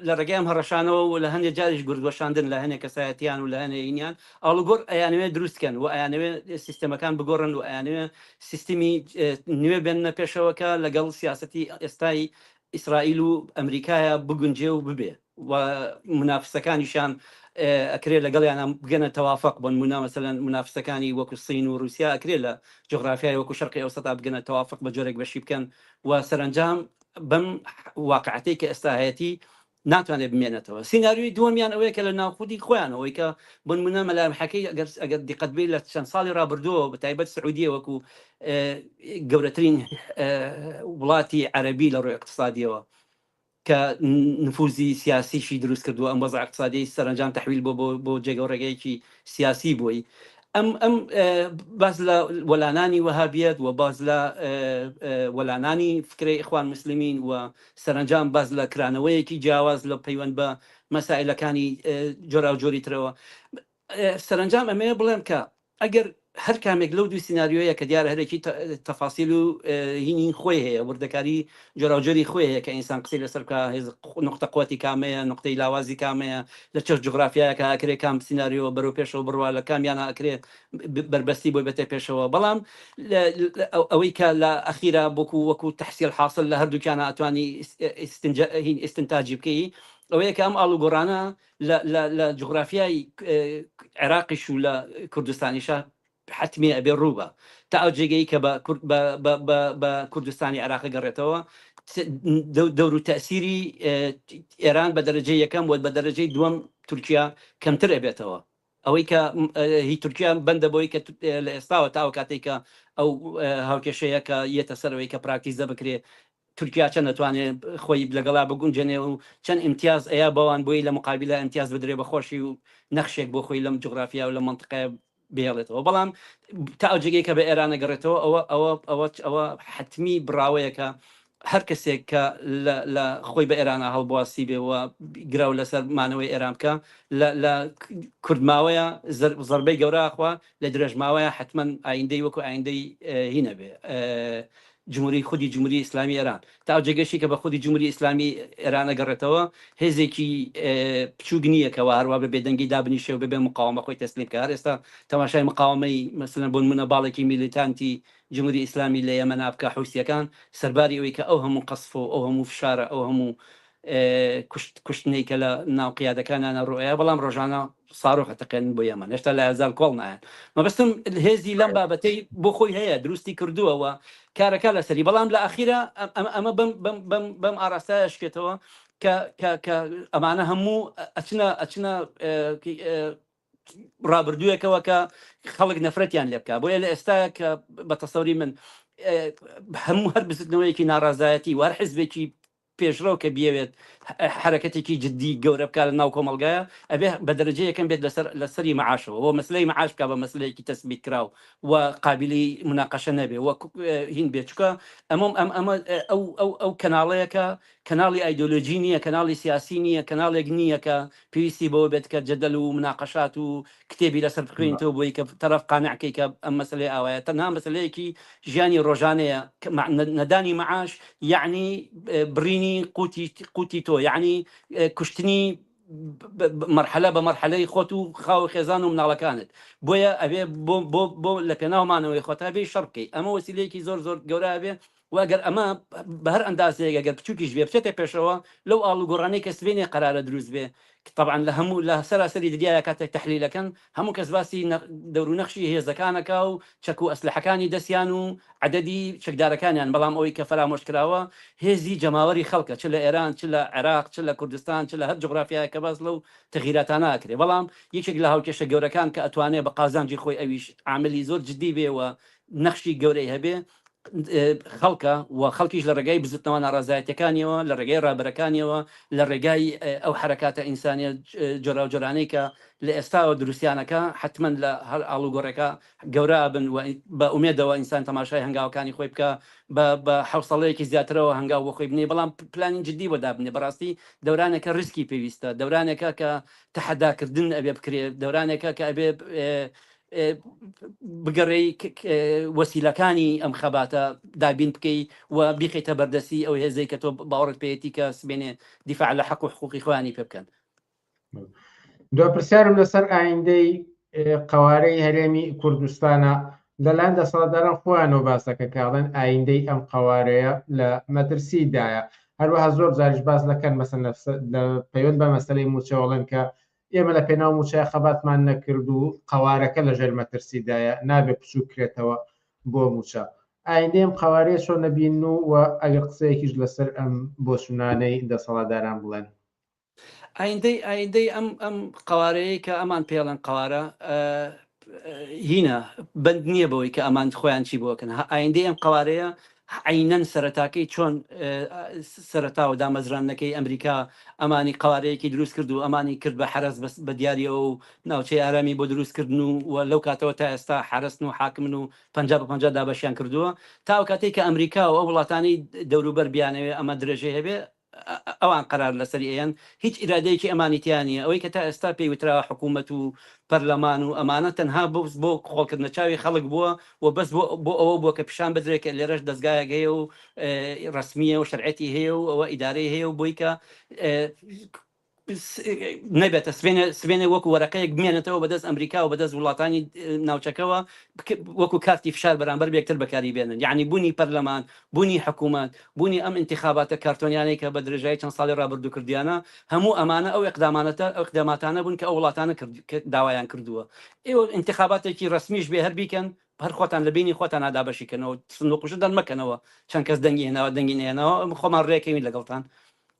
لە ڕێگەی ئەم هەڕەشانەوە و لە هەندێک جاریش گوردوەشاندن لە هەنێک کەسایەتیان و لە هەنێینیان ئاڵوگۆڕ ئەیانوێ دروستکەن و ئەیانوێ سیستەمەکان بگۆڕن و ئەیانوێ سیستمی نوێ بێنە پێشەوەکە لەگەڵ سیاسەتی ئێستای ئیسرائیل و ئەمریکایە بگونجێ و ببێ و منافسەکانیشان ئەکرێ لەگەڵیان بگەنە تەوافق بۆن مەسەلەن منافسەکانی وەکو سین و رووسیا ئەکرێ لە جغرافیای وەکو شەرقی ئەوسەدا بگەنە تەوافق بە جۆرێک بەشی بکەن و سەرنجام بەم واقعەتەی کە ئێستا هەیەتی ناتوانێت بمێنێتەوە. سیناریوی دووەمیان ئەوەیە کە لە ناوخودی خۆیانەوەی کە بن منە مەلامحەکەی ئەگەر دیقەت بێت لە چەند ساڵی ڕابردووە بە تایبەت سعودیە وەکو گەورەترین وڵاتی عەرەبی لە ڕووی اقتصادیەوە کە نفوزی سیاسیشی دروست کردووە ئەم وەزع اقتصادی سەرنجام تەحویل بۆ جێگەڕێگەیەکی سیاسی بووی. ئەم باز لە وەلانانی وەهابیەت و باز لە وەلانانی فکرەی ئیخوان مسلمین و سەرنجام باز لە کرانەوەیەکی جیاواز لە پەیوەند بە مەسائلەکانی جۆرا و جۆری ترەوە سەرنجام ئەمەیە بڵێم کە ئەگەر هەر کامێک لەو دوو سیناریۆیە کە دیارە هەرێکی تەفاسیل و هینی خۆی هەیە وردەکاری جۆراوجۆری خۆی هەیە کە ئینسان قسەی لەسەر بکە نقطە قوتی کامەیە نقطەی لاوازی کامەیە لە چەش جغرافیایەکە ئەکرێ کام سیناریۆ بەرەو پێشەوە بڕوا لە کامیانە ئەکرێ بربەستی بۆی بێتە پێشەوە بەڵام ئەوەی کە لە ئەخیرا وەکو تەحسیل حاصل لە هەردووکیانە ئەتوانی ئستنتاجی بکەی ئەوەیە کە ئەم ئاڵوگۆڕانە لە جغرافیای عێراقیش و لە کوردستانیشە حتمی ئەبێ ڕووبە تا ئەو جێگەی کە بە کوردستانی عێراق گەڕێتەوە دەور و تەسیری ئێران بە دەرەجەی یەکەم و بە دەرەجەی دووەم تورکیا کەمتر ئەبێتەوە ئەوەی کە هی تورکیا بەندە بۆی کە لە ئێستاوە تاوە کاتێک کە ئەو هاوکێشەیە کە یەتە سەرەوەی کە پراکتیزە بکرێ تورکیا چەند نتوانێت خۆی لەگەڵا بگونجێنێ و چەند ئیمتیاز ئەیە بەوان بۆی لە مقابلە ئیمتیاز بدرێ بەخۆشی و نەخشێک بۆ خۆی لەم جغرافیا و لە منطقەیە بێڵێتەوە بەڵام تا ئەو جێگەی کە بە ئێرانە گەڕێتەوە ئەوە حتمی براوەیەکە هەر کەسێک کە لە خۆی بە ئێرانە هەڵبواسی بێەوە گراو لەسەر مانەوەی ئێرامکە لە کوردماوەیە زەربەی گەوراخوا لە درێژماوەیە حتمما ئایندەی وەکو ئایندەی هینە بێ جمهوری خودی جمهوری ئیسلامی ئێران تا ئەو جێگەشی کە بە خودی جمهوری ئیسلامی ئێرانە گەڕێتەوە هێزێکی بچووک نییەکەوە هەروە بە بێدەنگی دابنیشێ و ببێ مقاومە خۆی تەسلیم کە هەر ئێستا تەماشای مقاومەی مەسەلەن بۆن منە باڵێکی میلیتانتی جمهوری ئیسلامی لە یەمەنا بکە حوسیەکان سەرباری ئەوەی کە ئەو هەموو قەسف و ئەو هەموو فشارە ئەو هەموو کوشتنەی کە لە ناو قیادەکانیانە ڕۆیە بەڵام ڕۆژانە ساڕۆخە تەقێن بۆ یەمەن هێشتا لە هەزار کۆڵ نایەن مەبەستم هێزی لەم بابەتەی بۆ خۆی هەیە دروستی کردووەوە کارەکە لەسەری بەڵام لە ئاخیرە ئەمە بەم ئاراستایە شکێتەوە کە ئەمانە هەموو ئەچنە ڕابردوویەکەوە کە خەڵک نەفرەتیان لێ بکە بۆیە لە ئێستاە کە بە تەسەوری من هەموو هەر بزنەوەیەکی ناڕازایەتی و هەر حیزبێکی پێشڕەو کە بیاوێت حرەکەتێکی جددی گەورە بکار لە ناو کۆمەلگایە ئەبێ بە دەرەجە یەکەم بێت لەسەری مەعاشەوە و مەسلەی مەعاش بکە بە مەسلەیەکی تەسبیت کراو و قابلی مناقەشە نەبێ و هین بێت چکە ئەمە ئەو کەناڵەیەکە کەناڵی ئایدۆلۆژی نییە کەناڵی سیاسی نییە کەناڵێک نییە کە پێویستی بەوە بێت کە جەدەل و مناقەشات و کتێبی لەسەر بخوێنیتەوە بۆی کە تەرەف قانعکەی کە ئەم مەسلەی ئاوایە تەنها مەسلەیەکی ژیانی ڕۆژانەیە نەدانی مەعاش یعنی برینی قوتی تۆ یعنی کوشتنی مرحلە بە مرحلەی خۆت و خاو خێزان و مناڵەکانت بۆیە ئەبێ بۆ لە پێناومانەوەی خۆتابێ شەڕکەی ئەمە وەسیلەیەکی زۆر گەورە بێ واگەر ئەمە بە هەر ئەندازەیە گەر بچووکیش بێ بچێتە پێشەوە لەو ئاڵوگۆڕانەی کە سبێنێ قەرارە دروست بێ طبعا لە هەموو لە سەراسەری دنیای کاتێک تەحلیلەکەن هەموو کەس باسی دەور و نەخشی هێزەکانەکە و چەک و ئەسلحەکانی دەستیان و عەدەدی چەکدارەکانیان بەڵام ئەوەی کە فەرامۆش کراوە هێزی جەماوەری خەڵکە چ لە ئێران چ لە عێراق چ لە کوردستان چ لە هەر جغرافیایە کە باس لەو تەغییراتانە ئەکرێ بەڵام یەکێک لە هاوکێشە گەورەکان کە ئەتوانێت بە قازانجی خۆی ئەویش عاملی زۆر جددی بێەوە نەخشی گەورەی هەبێ خەڵکە و خەڵکیش لە ڕێگای بزتنەوە ناڕازایەتەکانیەوە لە ڕێگای ڕابەرەکانیەوە لە ڕێگای ئەو حرەکاتە ئینسانیە جۆرا و جۆرانەی کە لە ئێستاوە دروستیانەکە حتمما لە هەر ئاڵوگۆڕێکە گەورە بن و بە ئومێدەوە ئینسان تەماشای هەنگاوەکانی خۆی بکە بە حوسەڵەیەکی زیاترەوە هەنگاو بۆ خۆی بنێ بەڵام پلانی جددی وەدا بنێ بەڕاستی دەورانێکە ریسکی پێویستە دەورانێکە کە تەحەداکردن ئەبێ بکرێت دەورانێکە کە ئەبێ بگەڕێی وەسیلەکانی ئەم خەباتە دابین بکەی و بیخیتە بەردەسی ئەو هێزەی کە تۆ باوەڕت پێێتی کە سبێنێ دیفاع لە حەق و حقوقی خوانی پێ بکەن. دو پرسیارم لەسەر ئایندەی قوارەی هەرێمی کوردستانە لەلایەن دەسەڵاتداران خۆیانەوە باسەکە کاڵێن ئایندەی ئەم قوارەیە لە مەترسیدایە. هەروەها زۆر جاریش باس دەکەن مەسەن لە پەیوەند بە مەسەلەی موچەوەڵێن کە ئێمە لە پێناو موچای خەباتمان نەکرد و قوارەکە لە ژێر مەترسیدایە نابێ پچوو کرێتەوە بۆ موچە. ئایندەی ئەم قوارەیە چۆن نەبین و ئەگەر قسەیەکیش لەسەر ئەم بۆچوونانەی دەسەڵاتداران بڵێن. ئایندەی ئەم قوارەیە کە ئەمان پێڵەن قوارە هینە بند نییە بەوەی کە ئەمان خۆیان چی بۆکەن. ئایندەی ئەم قوارەیە عینەن سەرەتاکەی چۆن سەرەتا و دامەزرانەکەی ئەمریکا ئەمانی قوارەیەکی دروست کرد و ئەمانی کرد بە حرەز بە دیاریەوە و ناوچەی ئارامی بۆ دروستکردن و لەو کاتەوە تا ئێستا حرەستن و حاکمن و 50 دابەشیان کردووە تا کاتێک کە ئەمریکا و ئەو وڵاتانی دەوروبەر بیانەوێ ئەمە درێژێ هەبێ ئەوان قرار لەسەر ئەیان هیچ ئیرادەیەکی ئەمانیتیانە ئەوەی کە تا ئێستا پێی وتراوە حکوومەت و پەرلەمان و ئەمانە تەنها بۆ خۆڵکردنە چاوی خەڵک بووە و بەس بۆ ئەوە بووە کە پیشان بدرێت کە لێرەش دەستگایەک هەیە و ڕسمیە و شەرعەتی هەیە و ئەوە ئیدارەی هەیە و بۆی کە نەبێتە سبێنێ وەکو وەرەقەیەک بمێنێتەوە بەدەست ئەمریکا و بەدەست وڵاتانی ناوچەکەەوە وەکو کارتی فشار بەرامبەر بێکتر بەکاری بێنن. یعنی بوونی پەرلەمان بوونی حکوومەت بوونی ئەم انتخاباتە کارتۆنیانەی کە بە درێژایی چەند ساڵی ڕابردوو کردیانە هەموو ئەمانە ئەو ئەقداماتانە بوون کە ئەو وڵاتانە داوایان کردووە. ئێوە انتخاباتێکی ڕسمیش بێ هەر بیکەن هەر خۆتان لە بینی خۆتان ئادابەشیکەنەوە سندوقش دەنمەکەنەوە چەند کەس دەنگی هێناوە دەنگی نێنەوە خۆمان ڕێکەوین لەگەڵتان.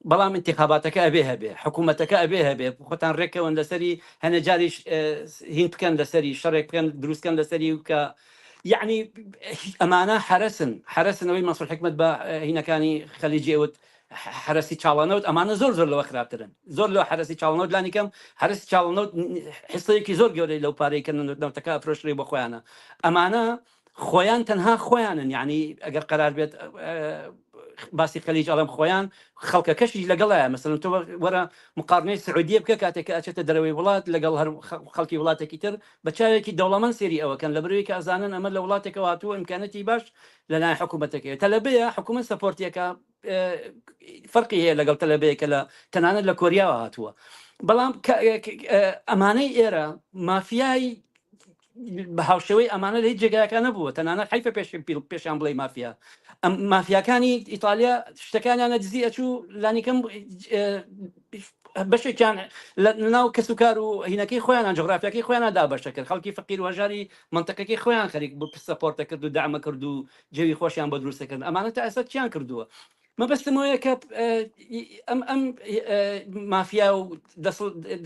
بەڵام انتخاباتەکە ئەبێ هەبێ حکوومەتەکە ئەبێ هەبێ خۆتان ڕێکەوەن لەسەری هەنە جاریش هین بکەن لەسەری شەڕێک بکەن دروستکەن لەسەری و کە یعنی ئەمانە حرەسنەوەی مەسوول حکمت بە هینەکانی خەلیجی ئەوت حرەسی چاڵانەوت ئەمانە زۆر لەوە خراپترن زۆر لەوە حرەسی چاڵنەوت لانی کەم حرەسی چاڵنەوت حسەیەکی زۆر گەورەی لەو پارەی کە نەوتەکە فرۆشتری بۆ خۆیانە ئەمانە خۆیان تەنها خۆیانن یعنی ئەگەر قرار بێت باسی خەلیج ئەڵم خۆیان خەڵکەکەشی لەگەڵایە مەسەڵەن تۆ وەرە مقارنەی سعودیە بکە کاتێککە ئەچێتە دەرەوەی وڵات لەگەڵ هەر خەڵکی وڵاتێکی تر بە چاوێکی دەوڵەمەند سێری ئەوەکەن لە بروی کە ئەزانن ئەمە لە وڵاتێکەوە هاتووە ئیمکانەتی باش لەلایەن حکوومەتەکەی تەلەبەیە حکوومەت سەپۆرتیەکە فەرقی هەیە لەگەڵ تەلەبەیەکە لە تەنانەت لە کۆریاوە هاتووە بەڵام ئەمانەی ئێرە مافیای بە هاوشەوەی ئەمانە لە هیچ جێگایەکە نەبووە تەنانەت حیفە پێشیان بڵێ مافیا ئەم مافیاکانی ئیتالیا شتەکانیانە دزی ئەچوو لانیکەم بەشێکیان ناو کەسوکار و هینەکەی خۆیان جغرافیەکەی خۆیان دابەشە کرد خەڵکی فەقیر وەژاری منتەقەکەی خۆیان خەریک بۆ سەپۆرتە کرد و دامە کرد و جێوی خۆشیان بۆ دروستەکردن ئەمانە تا ئێستا چیان کردووە مەبەستمەوەیە کە ئەم مافیا و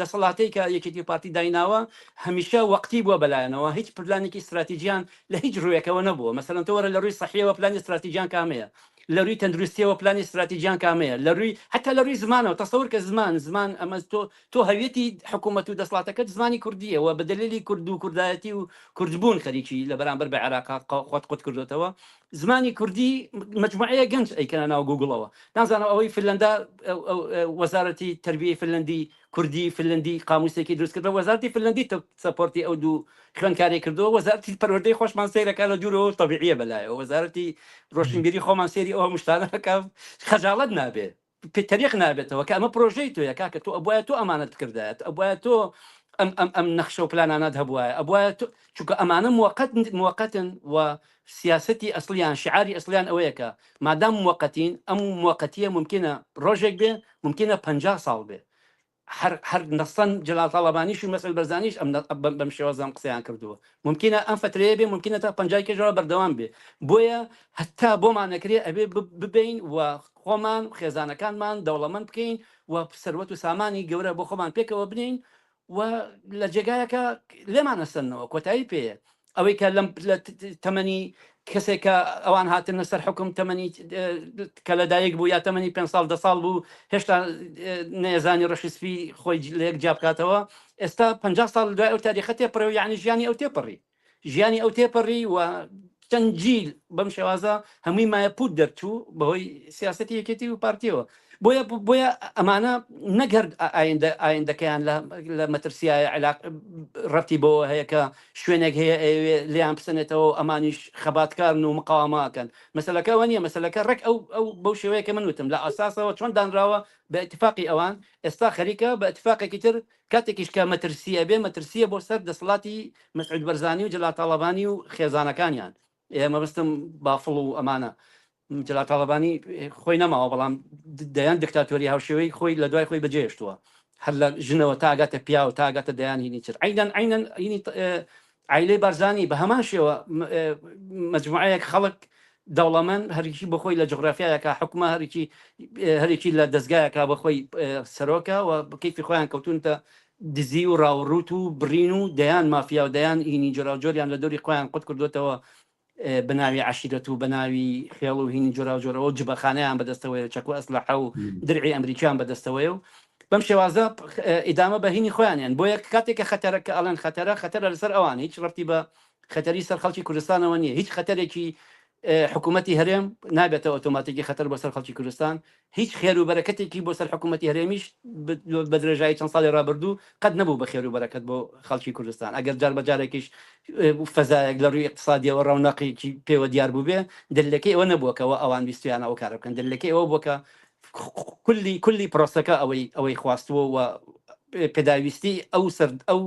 دەسەڵاتەی کە یەکێتی پارتی دایناوە هەمیشە وەقتی بووە بەلایەنەوە هیچ پلانێکی استراتیژیان لە هیچ ڕوویەکەوە نەبووە مەسەڵەن تۆ وەرە لە ڕووی سەحیەوە پلانی استراتیژیان کامەیە لە ڕووی تەندروستیەوە پلانی استراتیژیان کامەیە لە ڕووی حتا لە ڕووی زمانەوە تەسەور کە زمان ئەمە تۆ هەویەتی حکوومەت و دەسەڵاتەکەت زمانی کوردیەوە بە دلیلی کورد و کوردایەتی و کوردبوون خەریکی لە بەرامبەر بە عێراق خۆت کردوێتەوە زمانی کوردی مجموعەیە گەنج ئەیکەنە ناو گوگڵەوە نازانم ئەوەی فنلەندا وەزارەتی تەربیەی فنلەندی کوردی فنلەندی قاموسێکی دروست کرد وەزارەتی فنلەندی سەپۆرتی ئەو دوو خوێندکاری کردەوە وەزارەتی پەروەردەی خۆشمان سەیرەکە لە دوورەوە تەبیعیە بەلایەوە وەزارەتی ڕۆشنبیری خۆمان سێری ئەوە مشتانەکە خەجاڵەت نابێت تەریق نابێتەوە کە ئەمە پرۆژەی تۆیە کاکە تۆ ئەبوایە تۆ ئەمانەت کردایەت ئەبوایە تۆ ئەم نەخشە و پلانانات هەبووە ئەبوایە چونکە ئەمانە موقتن و سیاسەتی ئەسلیان شعاری ئەسلیان ئەوەیەکە مادام موقتین ئەم موقتیە ممکنە ڕۆژێک بێ ممکنە 50 ساڵ بێ هەر نەسەن جەلال تاڵەبانیش و مەسعود بەرزانیش بەم شێوە زەم قسەیان کردووە ممکنە ئەم فترەیە بێ ممکنە تا 50 کێژەوە بەردەوام بێ بۆیە هەتا بۆمان نەکرێ ئەبێ ببین و خۆمان خێزانەکانمان دەوڵەمەند بکەین و سەروەت و سامانی گەورە بۆ خۆمان پێکەوە بنین و لە جێگایەکە لێمانە سنەوە کۆتایی پێیە ئەوەی کە لە تەمەنی کەسێکە ئەوان هاتنە سەر حکم تەمەنی کە لەدایک بوو یا تەمەنی 5 ساڵ 10 ساڵ بوو هێشتا نێزانی ڕەشسپی خۆی لە یەک جا بکاتەوە ئێستا 50 ساڵ دوای ئەو تاریخە تێپەڕی و یعنی ژیانی ئەو تێپەڕی و چەند جیل بەم شێوازە هەمووی مایەپوت دەرچوو بەهۆی سیاسەتی یەکێتی و پارتیەوە بۆیە ئەمانە نەگەرد ئایندەکەیان لە مەترسیایە علاق ڕەتی بەوە هەیە کە شوێنێک هەیە لیان بسنێتەوە ئەمانیش خەباتکارن و مقاوماکەن مەسلەکەەوە نیە مەسلەکە ڕێک ئەو بەو شێوەیە کە من وتم لە ئاساسەوە چۆن دانراوە بە اتفاقی ئەوان ئێستا خەریکە بە اتفاقێکی تر کاتێکیش کە مەترسیە بێ مەترسیە بۆ سەر دەسەڵاتی مەسعود بەرزانی و جەلال تاڵەبانی و خێزانەکانیان ئێمە بستم بافڵ و ئەمانە جەلال تاڵەبانی خۆی نەماوە بەڵام دەیان دکتاتۆری هاوشێوەی خۆی لە دوای خۆی بەجێشتووە هەر لە ژنەوە تاگاتە پیا و تاگاتە دەیان هینی چر عینەن هینی عیلەی بارزانی بە هەمان شێوە مجموعەیەک خەڵک دەوڵەمەند هەرکی بەخۆی لە جغرافیایەکە حکومە هەرێکی لە دەستگایەکە بەخۆی سەرۆکە و کەیفی خۆیان کەوتونتە دزی و ڕاوڕوت و برین و دەیان مافیا و دەیان هینی جۆراوجۆریان لە دەوری خۆیان قوت کردوێتەوە بناوی عشیرەت و بناوی خێڵ و هینی جۆراوجۆرەوە جبەخانەیان بەدەستەوەی چەک و ئەسلحە و درعی ئەمریکیان بەدەستەوەی و بەم شێوازە ئیدامە بە هینی خۆیانیان بۆیە کاتێکە خەتەرەکە ئەڵەن خەتەرە لەسەر ئەوان هیچ ڕەتی بە خەتەری سەر خەڵکی کوردستانەوە نییە هیچ خەتەرێکی حکوومەتی هەرێم نابێتە ئۆتۆماتیکی خەتەر بۆ سەر خەڵکی کوردستان هیچ خێر و بەرەکەتێکی بۆ سەر حکوومەتی هەرێمیش بە درێژایی چەند ساڵی ڕابردوو قەت نەبوو بە خێر و بەرەکەت بۆ خەڵکی کوردستان ئەگەر جار بەجارێکیش فەزایەک لە ڕووی اقتصادیەوە ڕەونەقێکی پێوە دیار بوو بێ دلەکەی ئەوە نەبووەکەەوە ئەوان بیستیانە ئەو کارە بکەن دلەکەی ئەوە بووکە کولی پرۆسەکە ئەوەی خواستووە و پێداویستی ئەو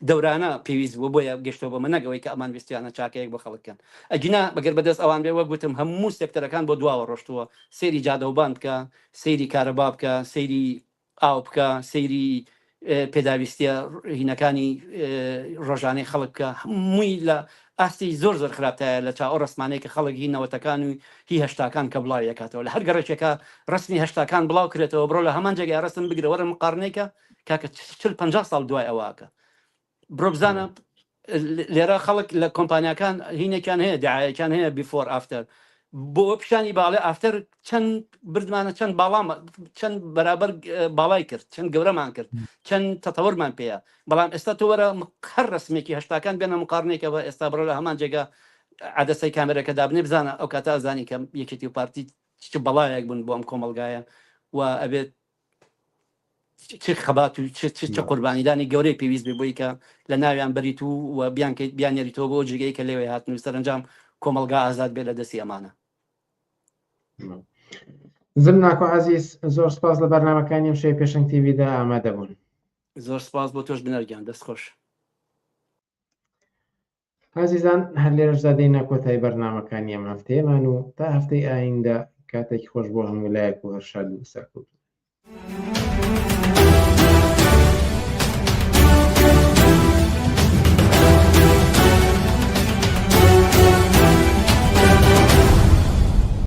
دەورانە پێویست بوو بۆیە گەشتەوە بە منەگەوەی کە ئەمان ویستیانە چاکەیەک بۆ خەڵکەن ئەگینا بەگەر بەدەست ئەوان بێ وەک گوتم هەموو سێکتەرەکان بۆ دواوە ڕۆشتووە سەیری جادەوبان بکە سەیری کارەبا بکە سەیری ئاو بکە سەیری پێداویستیە هینەکانی ڕۆژانەی خەڵک بکە هەمووی لە ئاستی زۆر خراپتایە لە چاوە ڕسمانەیە کە خەڵک هی نەوەتەکان و هی هەشتاکان کە بڵاو یەکاتەوە لە هەر گەڕێکێکە ڕستنی هەشتاکان بڵاو کرێتەوە بڕۆ لە هەمان جێگای ڕستم بگرە وەرە مقارنێکە کاکە 40-50 ساڵ دوای ئەوواکە بڕۆ بزانە لێرە خەڵک لە کۆمپانیەکان هینێکیان هەیە دعایەکان هەیە بیفۆر ئافتەر بۆ پیشانی باڵێ ئافتەر چەند بردمانە چەند باڵامە چەند بەرابەر باڵای کرد چەند گەورەمان کرد چەند تەتەوەرمان پێەیە بەڵام ئێستا تۆ وەرە هەر ڕسمێکی هەشتاکان بێنە مقارنێکەوە ئێستا بڕۆ لە هەمان جێگا عادەسەی کامێرەکە دابنێ بزانە ئەو کاتە ئازانی کەم یەکێتی و پارتی چ بەڵایەک بوون بۆ ئەم کۆمەلگایە و ئەبێت چ خەبات و چ قوربانیدانی گەورەی پێویست بێ بۆی کە لە ناویان بەریت و بیانێریتەوە بۆ جگەی کە لێوێ هاتن و سەرنجام کۆمەلگا ئازاد بێت لە دەستی ئەمانە زم ناکۆ عەزیز زۆر سپاس لە بەرنامەکانی ئەم شەوی پێشەنگ تیڤیدا ئامادە بوون زۆر سپاس بۆ تۆش بنەرگیان دەست خۆش عەزیزان هەر لێرەش زادەی ناکۆتایی بەرنامەکانی ئەم هەفتەیەمان و تا هەفتەی ئایندە کاتێکی خۆش بۆ هەموو لایەک و هەر شاد و سەرکەوتو